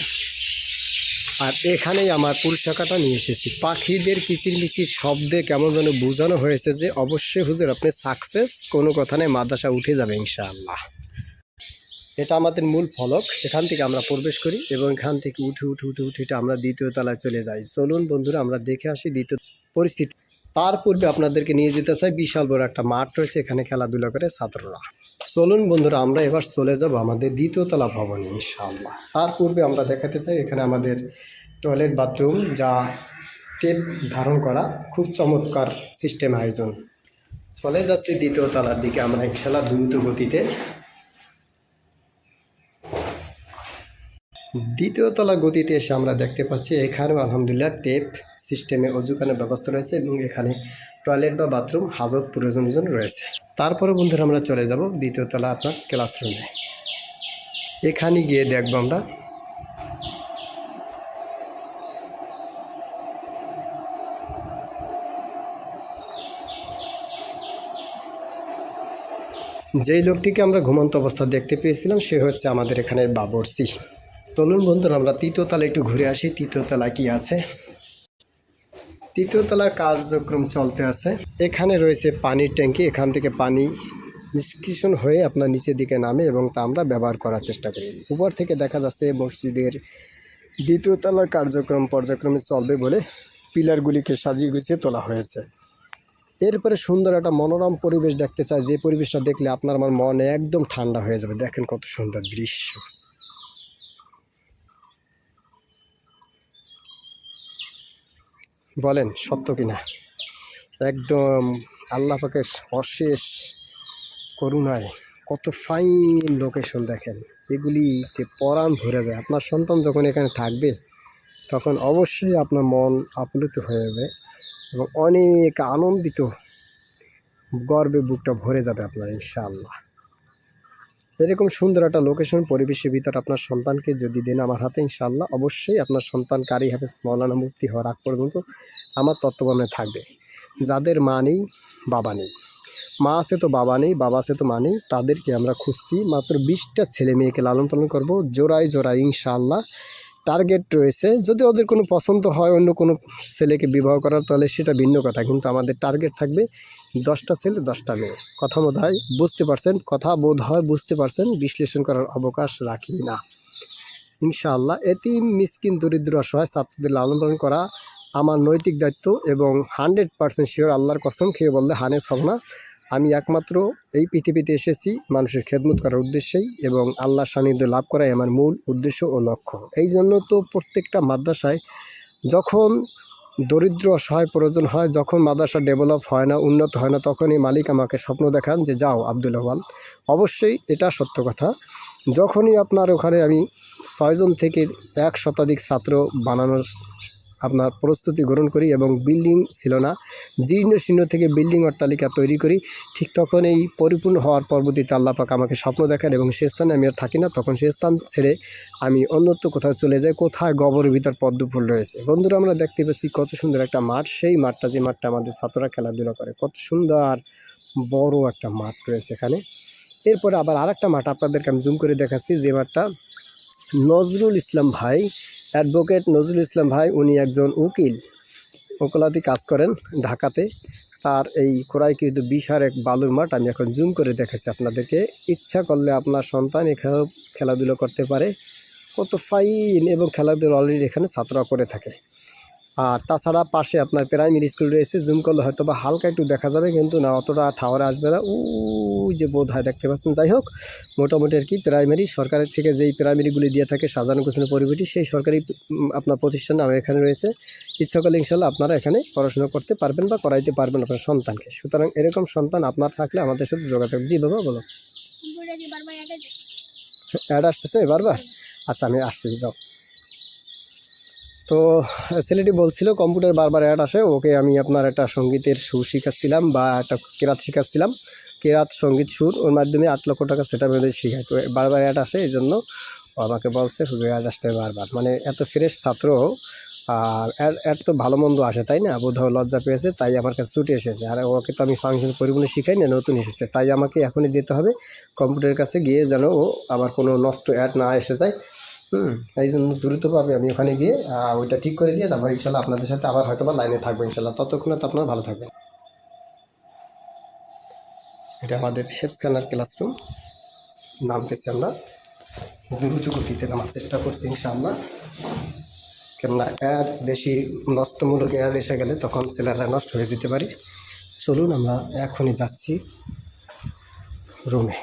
আর এখানেই আমার পুরস্কারটা নিয়ে এসেছি। পাখিদের কিচিরমিচির শব্দে কেমন যেন বোঝানো হয়েছে যে অবশ্যই হুজুর আপনি সাকসেস, কোনো কথা নেই, মাদ্রাসা উঠে যাবে ইনশাআল্লাহ। এটা আমাদের মূল ফলক। এখান থেকে আমরা প্রবেশ করি এবং এখান থেকে উঠে আমরা দ্বিতীয় তলায় চলে যাই। চলুন বন্ধুরা আমরা দেখে আসি দ্বিতীয় পরিস্থিতি। তার পূর্বে আপনাদেরকে নিয়ে যেতে চাই, বিশাল বড় একটা মাঠ রয়েছে, এখানে খেলাধুলা করে ছাত্ররা। চলুন বন্ধুরা আমরা এবার চলে যাব আমাদের দ্বিতীয় তলা ভবনে ইনশাআল্লাহ। তার পূর্বে আমরা দেখাতে চাই এখানে আমাদের টয়লেট বাথরুম, যা টেপ ধারণ করা, খুব চমৎকার সিস্টেম আয়োজন। চলে যাচ্ছি দ্বিতীয় তলার দিকে আমরা ইনশাআল্লাহ দ্রুত গতিতে। দ্বিতীয় তলার গতিতে এসে আমরা দেখতে পাচ্ছি এখানেও আলহামদুলিল্লাহ টেপ সিস্টেমে অজুখানের ব্যবস্থা রয়েছে এবং এখানে টয়লেট বা বাথরুম হাজত প্রয়োজনের জন্য রয়েছে। তারপরে বন্ধুরা আমরা চলে যাব দ্বিতীয় তলা আপনার ক্লাসরুমে। এখানে গিয়ে দেখব আমরা যেই লোকটিকে আমরা ঘুমন্ত অবস্থা দেখতে পেয়েছিলাম সে হচ্ছে আমাদের এখানের বাবরচি। চলুন বন্ধুরা আমরা তৃতীয় তলায় একটু ঘুরে আসি। তৃতীয় তলায় কি আছে? তৃতীয় তলার কার্যক্রম চলতে আছে। এখানে রয়েছে পানির ট্যাঙ্কি। এখান থেকে পানি নিষ্কাশন হয়ে আপনার নিচের দিকে নামে এবং তা আমরা ব্যবহার করার চেষ্টা করি। উপর থেকে দেখা যাচ্ছে মসজিদের দ্বিতীয় তলার কার্যক্রম পর্যায়ক্রমে চলবে বলে পিলারগুলিকে সাজিয়ে গুছিয়ে তোলা হয়েছে। এরপরে সুন্দর একটা মনোরম পরিবেশ দেখতে চাই, যে পরিবেশটা দেখলে আপনার আমার মন একদম ঠান্ডা হয়ে যাবে। দেখেন কত সুন্দর দৃশ্য। বলেন সত্য কিনা? একদম আল্লাহ পাকের অশেষ করুণায় কত ফাইন লোকেশন দেখেন। এগুলিতে পরাণ ভরে যায়। আপনার সন্তান যখন এখানে থাকবে তখন অবশ্যই আপনার মন আপ্লুত হয়ে যাবে এবং অনেক আনন্দিত, গর্বে বুকটা ভরে যাবে আপনার ইনশাআল্লাহ। এরকম সুন্দর একটা লোকেশন পরিবেশের ভিতর আপনার সন্তানকে যদি দেন আমার হাতে, ইনশাআল্লাহ অবশ্যই আপনার সন্তান কারি হাফেজ মাওলানা মুফতি হওয়ার আগ পর্যন্ত আমার তত্ত্বাবধানে থাকবে। যাদের মা নেই বাবা নেই, মা আছে তো বাবা নেই, বাবা আছে তো মা নেই, তাদেরকে আমরা খুঁজছি। মাত্র 20টা ছেলে মেয়েকে লালন পালন করবো জোড়ায় জোড়ায় ইনশাআল্লাহ। টার্গেট রয়েছে, যদি ওদের কোনো পছন্দ হয় অন্য কোনো ছেলেকে বিবাহ করার তাহলে সেটা ভিন্ন কথা, কিন্তু আমাদের টার্গেট থাকবে 10টা ছেলে 10টা মেয়ে। কথা বোধ হয় বুঝতে পারছেন, কথা বোধ হয় বুঝতে পারছেন, বিশ্লেষণ করার অবকাশ রাখি না ইনশাআল্লাহ। এতিম মিসকিন দরিদ্র অসহায় ছাত্রদের লালন পালন করা আমার নৈতিক দায়িত্ব এবং 100% শিওর, আল্লাহর কসম খেয়ে বললে হানেস হব না। আমি একমাত্র এই পৃথিবীতে এসেছি মানুষের খেদমত করার উদ্দেশ্যেই এবং আল্লাহর সান্নিধ্য লাভ করাই আমার মূল উদ্দেশ্য ও লক্ষ্য। এই জন্য তো প্রত্যেকটা মাদ্রাসায় যখন দরিদ্র অসহায় প্রয়োজন হয়, যখন মাদ্রাসা ডেভেলপ হয় না, উন্নত হয় না, তখনই মালিক আমাকে স্বপ্ন দেখান যে যাও আব্দুল আওয়াল। অবশ্যই এটা সত্য কথা। যখনই আপনার ওখানে আমি 6 জন থেকে 1 শতাধিক ছাত্র বানানোর আপনার প্রস্তুতি গ্রহণ করি এবং বিল্ডিং ছিল না, জীর্ণ শীর্ণ থেকে বিল্ডিং অট্টালিকা তৈরি করি, ঠিক তখন এই পরিপূর্ণ হওয়ার পরবর্তীতে আল্লাহ পাক আমাকে স্বপ্ন দেখান এবং সে স্থানে আমি আর থাকি না। তখন সে স্থান ছেড়ে আমি অন্যত্র কোথাও চলে যাই, কোথায় গোবরের ভিতর পদ্ম ফুল রয়েছে। বন্ধুরা আমরা দেখতে পাচ্ছি কত সুন্দর একটা মাঠ। সেই মাঠটা, যে মাঠটা আমাদের ছাত্ররা খেলাধুলা করে, কত সুন্দর বড় একটা মাঠ রয়েছে এখানে। এরপরে আবার আরেকটা মাঠ আপনাদেরকে আমি জুম করে দেখাচ্ছি, যে মাঠটা নজরুল ইসলাম ভাই অ্যাডভোকেট নজরুল ইসলাম ভাই, উনি একজন উকিল, ওকালতি কাজ করেন ঢাকাতে। তার এই কোরাইকৃত বিশাল এক বালুর মাঠ আমি এখন জুম করে দেখাচ্ছি আপনাদেরকে। ইচ্ছা করলে আপনার সন্তান এখানেও খেলাধুলো করতে পারে, কত ফাইন, এবং খেলাধুলো অলরেডি এখানে ছাত্ররা করে থাকে। আর তাছাড়া পাশে আপনার প্রাইমারি স্কুল রয়েছে, জুম করলে হয়তো বা হালকা একটু দেখা যাবে, কিন্তু না অতটা টাওয়ারে আসবে না, ওই যে বোধ হয় দেখতে পাচ্ছেন। যাই হোক, মোটামুটি আর কি প্রাইমারি সরকারের থেকে যেই প্রাইমারিগুলি দিয়ে থাকে সাজানো গোছানো পরিবেশটি, সেই সরকারি আপনার প্রতিষ্ঠান আমার এখানে রয়েছে। ইচ্ছা করলে ইনশাল্লাহ আপনারা এখানে পড়াশোনা করতে পারবেন বা করাইতে পারবেন আপনার সন্তানকে। সুতরাং এরকম সন্তান আপনার থাকলে আমাদের সাথে যোগাযোগ। জি বাবা বলো। অ্যাড আসতেছে বারবার? আচ্ছা আমি আসছি, যাও। তো ছেলেটি বলছিল কম্পিউটার বারবার অ্যাড আসে, ওকে আমি আপনার একটা সঙ্গীতের সুর শিখাচ্ছিলাম বা একটা কেরাত শিখাচ্ছিলাম, কেরাত সঙ্গীত সুর, ওর মাধ্যমে 8 লক্ষ টাকা সেটা বেঁধে শিখাই। তো বারবার অ্যাড আসে, এই জন্য ও আমাকে বলছে হুজুর অ্যাড আসতে বারবার। মানে এত ফ্রেশ ছাত্র, আর অ্যাড তো ভালো মন্দ আসে তাই না, বোধহয় লজ্জা পেয়েছে তাই আমার কাছে ছুটে এসেছে। আর ওকে তো আমি ফাংশন পরিমাণে শিখাই না, নতুন এসেছে, তাই আমাকে এখনই যেতে হবে কম্পিউটারের কাছে গিয়ে, যেন ও আবার কোনো নষ্ট অ্যাড না এসে যায়। এই জন্য দ্রুতভাবে আমি ওখানে গিয়ে ওইটা ঠিক করে দিয়ে তারপর ইনশাল্লাহ আপনাদের সাথে আবার হয়তো বা লাইনে থাকবো ইনশাল্লাহ। ততক্ষণে তো আপনারা ভালো থাকবেন। এটা আমাদের হেফজখানার ক্লাসরুম, নামতেছি আমরা দ্রুত গতিতে নামার চেষ্টা করছি ইনশাআল্লাহ, কেননা অ্যাড বেশি নষ্টমূলক অ্যাড এসে গেলে তখন ছেলেরা নষ্ট হয়ে যেতে পারে। চলুন আমরা এখনই যাচ্ছি রুমে।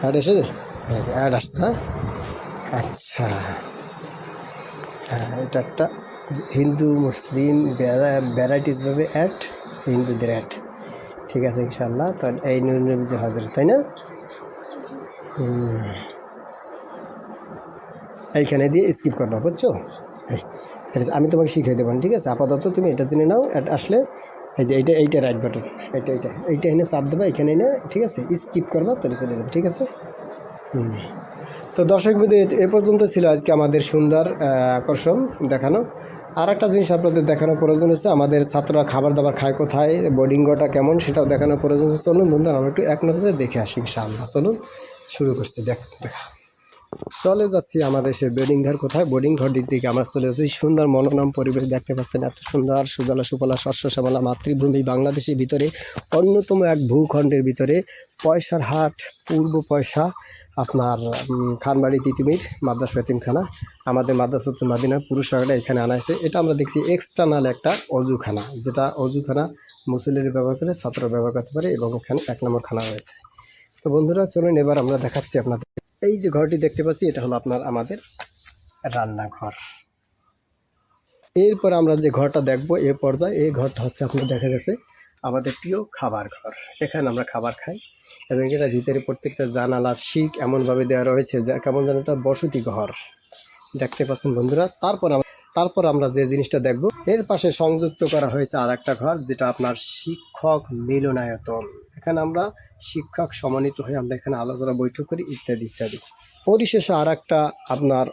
অ্যাড এসেছে? অ্যাড আসছে, হ্যাঁ আচ্ছা, হ্যাঁ এটা একটা হিন্দু মুসলিম ভ্যারাইটিসভাবে অ্যাড, হিন্দুদের অ্যাড, ঠিক আছে ইনশাআল্লাহ। তাহলে এই নবী যে হাজির, তাই না? এইখানে দিয়ে স্কিপ করবা, বুঝছো? আমি তোমাকে শিখিয়ে দেবো, ঠিক আছে? আপাতত তুমি এটা জেনে নাও। অ্যাড আসলে এই যে এইটা রাইট বাটন, এইটা এনে চাপ দেবা, এখানে এনে, ঠিক আছে, স্কিপ করবা, তাহলে চলে যাবে, ঠিক আছে? তো দর্শক বিন্দু, এ পর্যন্ত ছিল আজকে আমাদের সুন্দর আকর্ষণ দেখানো। আর একটা জিনিস আপনাদের দেখানোর প্রয়োজন হচ্ছে, আমাদের ছাত্ররা খাবার দাবার খায় কোথায়, বোর্ডিংটা কেমন, সেটাও দেখানোর প্রয়োজন হচ্ছে। চলুন বন্ধুরা আমরা একটু এক নজরে দেখে আসি ইনশাআল্লাহ। চলুন শুরু করছি দেখা। চলে যাচ্ছি আমাদের সেই বোর্ডিং ঘর। কোথায়? বোর্ডিং ঘর দিক থেকে আমরা চলে যাচ্ছি। সুন্দর মনোরম পরিবেশ দেখতে পাচ্ছেন, এত সুন্দর সুজলা সুফলা শস্য শ্যামলা মাতৃভূমি বাংলাদেশের ভিতরে অন্যতম এক ভূখণ্ডের ভিতরে পয়সার হাট, পূর্ব পয়সা, আপনার খানবাড়ি তিতুমির মাদ্রাসা এতিমখানা, আমাদের মাদ্রাসাতুল মাদিনা পুরুষ শাখাটা এখানে আনা হয়েছে। এটা আমরা দেখছি এক্সটার্নাল একটা অজুখানা, যেটা অজুখানা মুসল্লিরা ব্যবহার করে, ছাত্র ব্যবহার করতে পারে, এবং এখানে 1 নম্বর খানা রয়েছে। তো বন্ধুরা চলুন এবার আমরা দেখাচ্ছি আপনাদের। এই যে ঘরটি দেখতে পাচ্ছি, এটা হলো আপনার আমাদের রান্নাঘর। এরপর আমরা যে ঘরটা দেখবো এ পর্যায়ে, এই ঘরটা হচ্ছে আপনার দেখা গেছে আমাদের প্রিয় খাবার ঘর। এখানে আমরা খাবার খাই, এবং এটা ভিতরে প্রত্যেকটা জানালা শিক এমনভাবে দেওয়া রয়েছে যে কেমন যেন একটা বসতি ঘর দেখতে পাচ্ছেন বন্ধুরা। তারপর আমরা যে জিনিসটা দেখব, এর পাশে সংযুক্ত করা হয়েছে আর একটা ঘর, যেটা আপনার শিক্ষক মিলনায়তন। এখানে আমরা শিক্ষক সমন্বিত হয়ে আমরা এখানে আলোচনা বৈঠক করি, ইত্যাদি ইত্যাদি। পরিশেষে আর একটা আপনার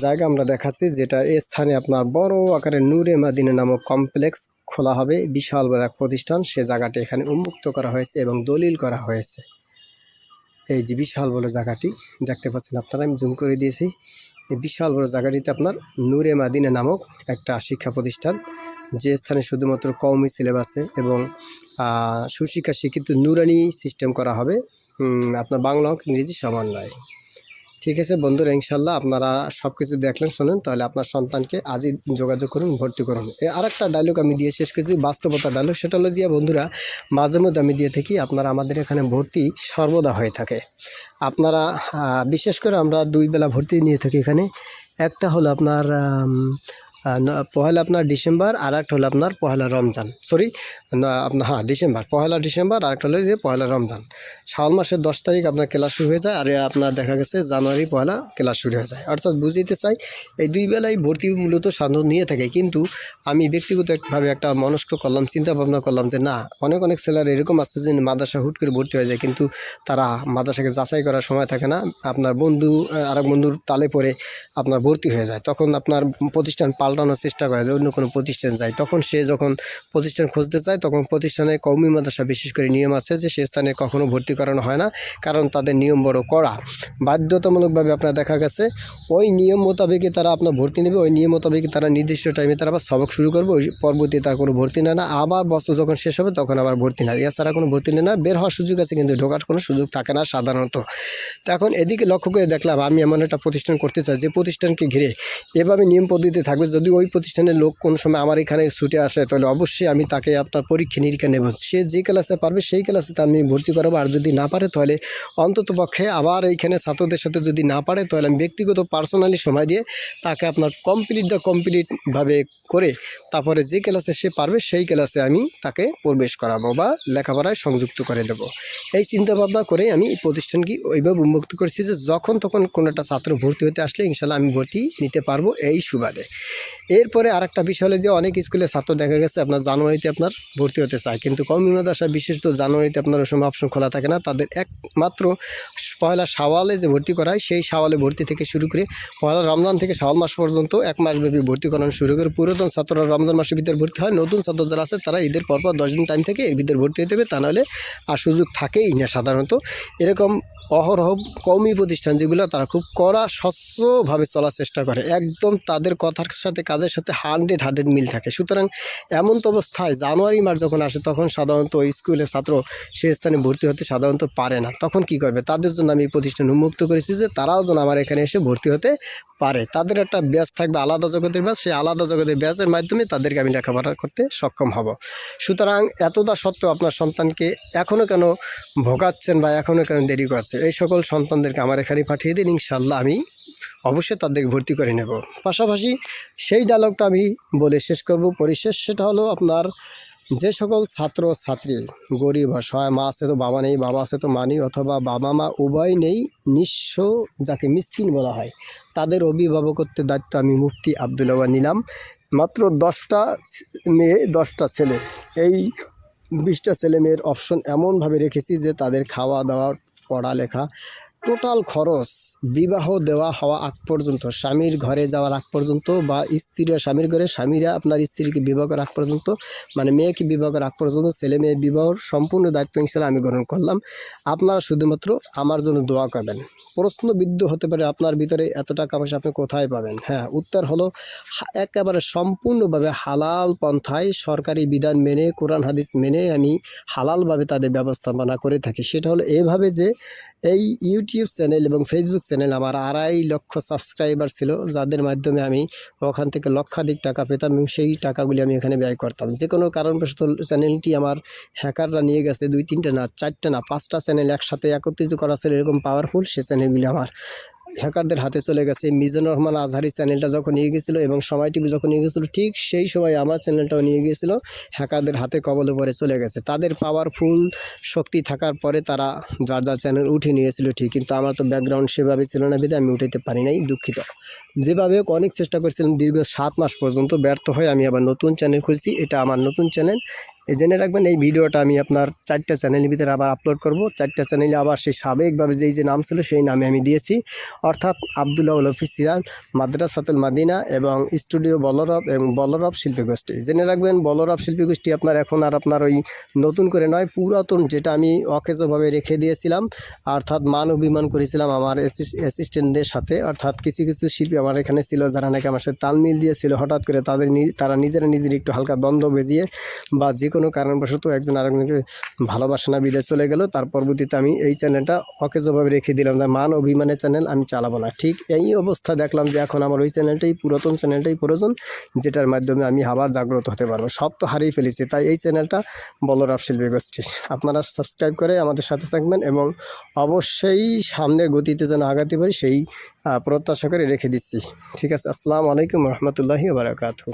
জায়গা আমরা দেখাচ্ছি, যেটা এই স্থানে আপনার বড় আকারে নূরে মাদিনা নামক কমপ্লেক্স খোলা হবে, বিশাল বড় এক প্রতিষ্ঠান। সে জায়গাটি এখানে উন্মুক্ত করা হয়েছে এবং দলিল করা হয়েছে। এই যে বিশাল বড় জায়গাটি দেখতে পাচ্ছেন আপনারা, আমি জুম করে দিয়েছি। এই বিশাল বড় জায়গাটিতে আপনার নূরে মাদিনা নামক একটা শিক্ষা প্রতিষ্ঠান, যে স্থানে শুধুমাত্র কওমি সিলেবাসে এবং সুশিক্ষা শিক্ষিত নুরানি সিস্টেম করা হবে, আপনার বাংলা ইংরেজি সমন্বয়। ঠিক আছে বন্ধুরা, ইনশাল্লাহ আপনারা সব কিছু দেখলেন, শোনেন, তাহলে আপনার সন্তানকে আজই যোগাযোগ করুন, ভর্তি করুন। আর একটা ডায়লগ আমি দিয়ে শেষ করেছি, বাস্তবতা ডায়লগ, সেটা হলো যে বন্ধুরা মাঝে মধ্যে আমি দিয়ে থাকি, আপনারা আমাদের এখানে ভর্তি সর্বদা হয়ে থাকে। আপনারা বিশেষ করে আমরা 2 বেলা ভর্তি নিয়ে থাকি এখানে। একটা হলো আপনার পহেলা আপনার ডিসেম্বর, আর একটা হলো আপনার পহেলা রমজান, আপনার ডিসেম্বর, পহেলা ডিসেম্বর, আর একটা হলো যে পহেলা রমজান। শাওয়াল মাসের 10 তারিখ আপনার ক্লাস শুরু হয়ে যায়, আর আপনার দেখা গেছে জানুয়ারি পহেলা ক্লাস শুরু হয়ে যায়। অর্থাৎ বুঝতে চাই এই 2 বেলায় ভর্তি মূলত সাধারণ নিয়ে থাকে। কিন্তু আমি ব্যক্তিগতভাবে একটা মনস্ক করলাম, চিন্তা ভাবনা করলাম যে না, অনেক ছেলেরা এরকম আছে যে মাদ্রাসা হুট করে ভর্তি হয়ে যায়, কিন্তু তারা মাদ্রাসাকে যাচাই করার সময় থাকে না, আপনার বন্ধু আরেক বন্ধুর তালে পড়ে আপনার ভর্তি হয়ে যায়, তখন আপনার প্রতিষ্ঠান পাল্টা পাল্টানোর চেষ্টা করে যে অন্য কোনো প্রতিষ্ঠান যায়, তখন সে যখন প্রতিষ্ঠান খুঁজতে চায় তখন প্রতিষ্ঠানে কওমি মাদ্রাসা বিশেষ করে নিয়ম আছে যে সে স্থানে কখনো ভর্তি করানো হয় না, কারণ তাদের নিয়ম বড় কড়া। বাধ্যতামূলকভাবে আপনার দেখা গেছে ওই নিয়ম মোতাবেকই তারা আপনার ভর্তি নেবে, ওই নিয়ম মোতাবেকই তারা নির্দিষ্ট টাইমে তারা আবার সবক শুরু করবে, ওই পরবর্তী তার কোনো ভর্তি নেয় না, আবার বছর যখন শেষ হবে তখন আবার ভর্তি নেয়, এছাড়া কোনো ভর্তি নেয় না। বের হওয়ার সুযোগ আছে কিন্তু ঢোকার কোনো সুযোগ থাকে না সাধারণত। তো এখন এদিকে লক্ষ্য করে দেখলাম আমি এমন একটা প্রতিষ্ঠান করতে চাই যে প্রতিষ্ঠানকে ঘিরে এভাবে নিয়ম পদ্ধতি থাকবে, যদি ওই প্রতিষ্ঠানের লোক কোনো সময় আমার এখানে ছুটে আসে তাহলে অবশ্যই আমি তাকে আপনার পরীক্ষা নিরীক্ষা নেব, সে যে ক্লাসে পারবে সেই ক্লাসে আমি ভর্তি করাবো, আর যদি না পারে তাহলে অন্ততপক্ষে আবার এইখানে ছাত্রদের সাথে যদি না পারে তাহলে আমি ব্যক্তিগত পার্সোনালি সময় দিয়ে তাকে আপনার কমপ্লিটভাবে করে তারপরে যে ক্লাসে সে পারবে সেই ক্লাসে আমি তাকে প্রবেশ করাবো বা লেখাপড়ায় সংযুক্ত করে দেব। এই চিন্তাভাবনা করে আমি এই প্রতিষ্ঠানকে ওইভাবে উন্মুক্ত করেছি যে যখন তখন কোনো একটা ছাত্র ভর্তি হতে আসলে ইনশাল্লাহ আমি ভর্তি নিতে পারবো এই সুবাদে। এরপরে আরেকটা বিষয় হলো যে অনেক স্কুলে ছাত্র দেখা গেছে আপনার জানুয়ারিতে আপনার ভর্তি হতে চায়, কিন্তু কওমি মাদ্রাসা বিশেষত জানুয়ারিতে আপনার ওই সময় অপশন খোলা থাকে না, তাদের একমাত্র পয়লা শাওয়ালে যে ভর্তি করায় সেই শাওয়ালে ভর্তি থেকে শুরু করে পয়লা রমজান থেকে শাওয়াল মাস পর্যন্ত 1 মাসব্যাপী ভর্তি করানো শুরু করে। পুরাতন ছাত্ররা রমজান মাসের ভিতরে ভর্তি হয়, নতুন ছাত্র যারা আছে তারা ঈদের পরপর 10 দিন টাইম থেকে এর ভিতরে ভর্তি হতে হবে, তা নাহলে আর সুযোগ থাকেই না সাধারণত। এরকম অহরহ কওমি প্রতিষ্ঠান যেগুলো তারা খুব কড়া স্বচ্ছভাবে চলার চেষ্টা করে, একদম তাদের কথার সাথে কাজের সাথে 100 মিল থাকে। সুতরাং এমন তো অবস্থায় জানুয়ারি মাস যখন আসে তখন সাধারণত ওই স্কুলের ছাত্র সেই স্থানে ভর্তি হতে সাধারণত পারে না, তখন কি করবে? তাদের জন্য আমি এই প্রতিষ্ঠান উন্মুক্ত করেছি যে তারাও যেন আমার এখানে এসে ভর্তি হতে পারে। তাদের একটা ব্যাচ থাকবে আলাদা জগতের ব্যাচ, সেই আলাদা জগতের ব্যাচের মাধ্যমে তাদেরকে আমি লেখাপড়া করতে সক্ষম হব। সুতরাং এতটা সত্ত্বেও আপনার সন্তানকে এখনও কেন ভোগাচ্ছেন বা এখনও কেন দেরি করছে, এই সকল সন্তানদেরকে আমার এখানে পাঠিয়ে দিন, ইনশাল্লাহ আমি অবশ্যই তাদেরকে ভর্তি করে নেব। পাশাপাশি সেই ডায়লগটা আমি বলে শেষ করব পরিশেষ, সেটা হলো আপনার যে সকল ছাত্র ছাত্রী গরিব অসহায়, মা আছে তো বাবা নেই, বাবা আছে তো মা নেই, অথবা বাবা মা উভয় নেই, নিঃস্ব যাকে মিসকিন বলা হয়, তাদের অভিভাবকত্বের দায়িত্ব আমি মুফতি আব্দুল ওয়াহাব নিলাম। মাত্র 10টা মেয়ে 10টা ছেলে, এই 20টা ছেলে মেয়ের অপশন এমনভাবে রেখেছি যে তাদের খাওয়া দাওয়া পড়ালেখা টোটাল খরচ বিবাহ দেওয়া হওয়া আগ পর্যন্ত, স্বামীর ঘরে যাওয়ার আগ পর্যন্ত, বা স্ত্রীরা স্বামীর ঘরে, স্বামীরা আপনার স্ত্রীকে বিবাহ করার আগ পর্যন্ত, মানে মেয়েকে বিবাহ করার আগ পর্যন্ত ছেলে মেয়ে বিবাহর সম্পূর্ণ দায়িত্ব ইনশাআল্লাহ আমি গ্রহণ করলাম। আপনারা শুধুমাত্র আমার জন্য দোয়া করবেন। প্রশ্নবিদ্ধ হতে পারে আপনার ভিতরে এত টাকা পয়সা আপনি কোথায় পাবেন? হ্যাঁ, উত্তর হলো একেবারে সম্পূর্ণভাবে হালাল পন্থায় সরকারি বিধান মেনে, কোরআন হাদিস মেনে আমি হালালভাবে তাদের ব্যবস্থাপনা করে থাকি। সেটা হলো এভাবে যে এই ইউটিউব চ্যানেল এবং ফেসবুক চ্যানেল আমার 2.5 লক্ষ সাবস্ক্রাইবার ছিল, যাদের মাধ্যমে আমি ওখান থেকে লক্ষাধিক টাকা পেতাম এবং সেই টাকাগুলি আমি এখানে ব্যয় করতাম। যে কোনো কারণবশত চ্যানেলটি আমার হ্যাকাররা নিয়ে গেছে, 2-3টা না 4টা না 5টা চ্যানেল একসাথে একত্রিত করা ছিল এরকম পাওয়ারফুল, সে চ্যানেলগুলি আমার হ্যাকারদের হাতে চলে গেছে। মিজানুর রহমান আজহারি চ্যানেলটা যখন নিয়ে গেছিলো এবং সময় টিভি যখন নিয়ে গেছিলো, ঠিক সেই সময় আমার চ্যানেলটাও নিয়ে গিয়েছিলো, হ্যাকারদের হাতে কবলে পড়ে চলে গেছে। তাদের পাওয়ারফুল শক্তি থাকার পরে তারা যার যার চ্যানেল উঠে নিয়েছিল ঠিক, কিন্তু আমার তো ব্যাকগ্রাউন্ড সেভাবে ছিল না বিধে আমি উঠাইতে পারি নাই, দুঃখিত। যেভাবে অনেক চেষ্টা করেছিলাম দীর্ঘ 7 মাস পর্যন্ত, ব্যর্থ হয়ে আমি আবার নতুন চ্যানেল খুলছি। এটা আমার নতুন চ্যানেল, জেনে রাখবেন। এই ভিডিওটা আমি আপনার 4টা চ্যানেলের ভিতরে আবার আপলোড করব। 4টা চ্যানেলে আবার সেই সাবেকভাবে যে নাম ছিল সেই নামে আমি দিয়েছি, অর্থাৎ আব্দুল ওয়াহাব অফিসিয়াল, মাদ্রাসাতুল মাদিনা এবং স্টুডিও বলরব এবং বলরব শিল্পী গোষ্ঠী। জেনে রাখবেন বলরব শিল্পী গোষ্ঠী আপনার এখন আর আপনার ওই নতুন করে নয়, পুরাতন যেটা আমি অকেজভাবে রেখে দিয়েছিলাম, অর্থাৎ মান অভিমান করেছিলাম আমার অ্যাসিস্ট্যান্টদের সাথে, অর্থাৎ কিছু কিছু শিল্পী আমার এখানে ছিল যারা নাকি আমার সাথে তালমিল দিয়েছিল, হঠাৎ করে তারা নিজেরা একটু হালকা দ্বন্দ্ব বেজিয়ে বা যে কোনো কারণবশত একজন আরেকজনকে ভালোবাসা না বিদে চলে গেল, তার পরবর্তীতে আমি এই চ্যানেলটা অকেজভাবে রেখে দিলাম, মান অভিমানের চ্যানেল আমি চালাবো না। ঠিক এই অবস্থা দেখলাম যে এখন আমার ওই চ্যানেলটাই, পুরাতন চ্যানেলটাই প্রয়োজন, যেটার মাধ্যমে আমি আবার জাগ্রত হতে পারবো। সব তো হারিয়ে ফেলেছি, তাই এই চ্যানেলটা বলরব শিল্পী গোষ্ঠী। আপনারা সাবস্ক্রাইব করে আমাদের সাথে থাকবেন এবং অবশ্যই সামনের গতিতে যেন আগাতে পারি সেই প্রত্যাশা করে রেখে দিচ্ছি। ঠিক আছে, আসসালামু আলাইকুম রহমতুল্লাহি ওয়া বারাকাতুহু।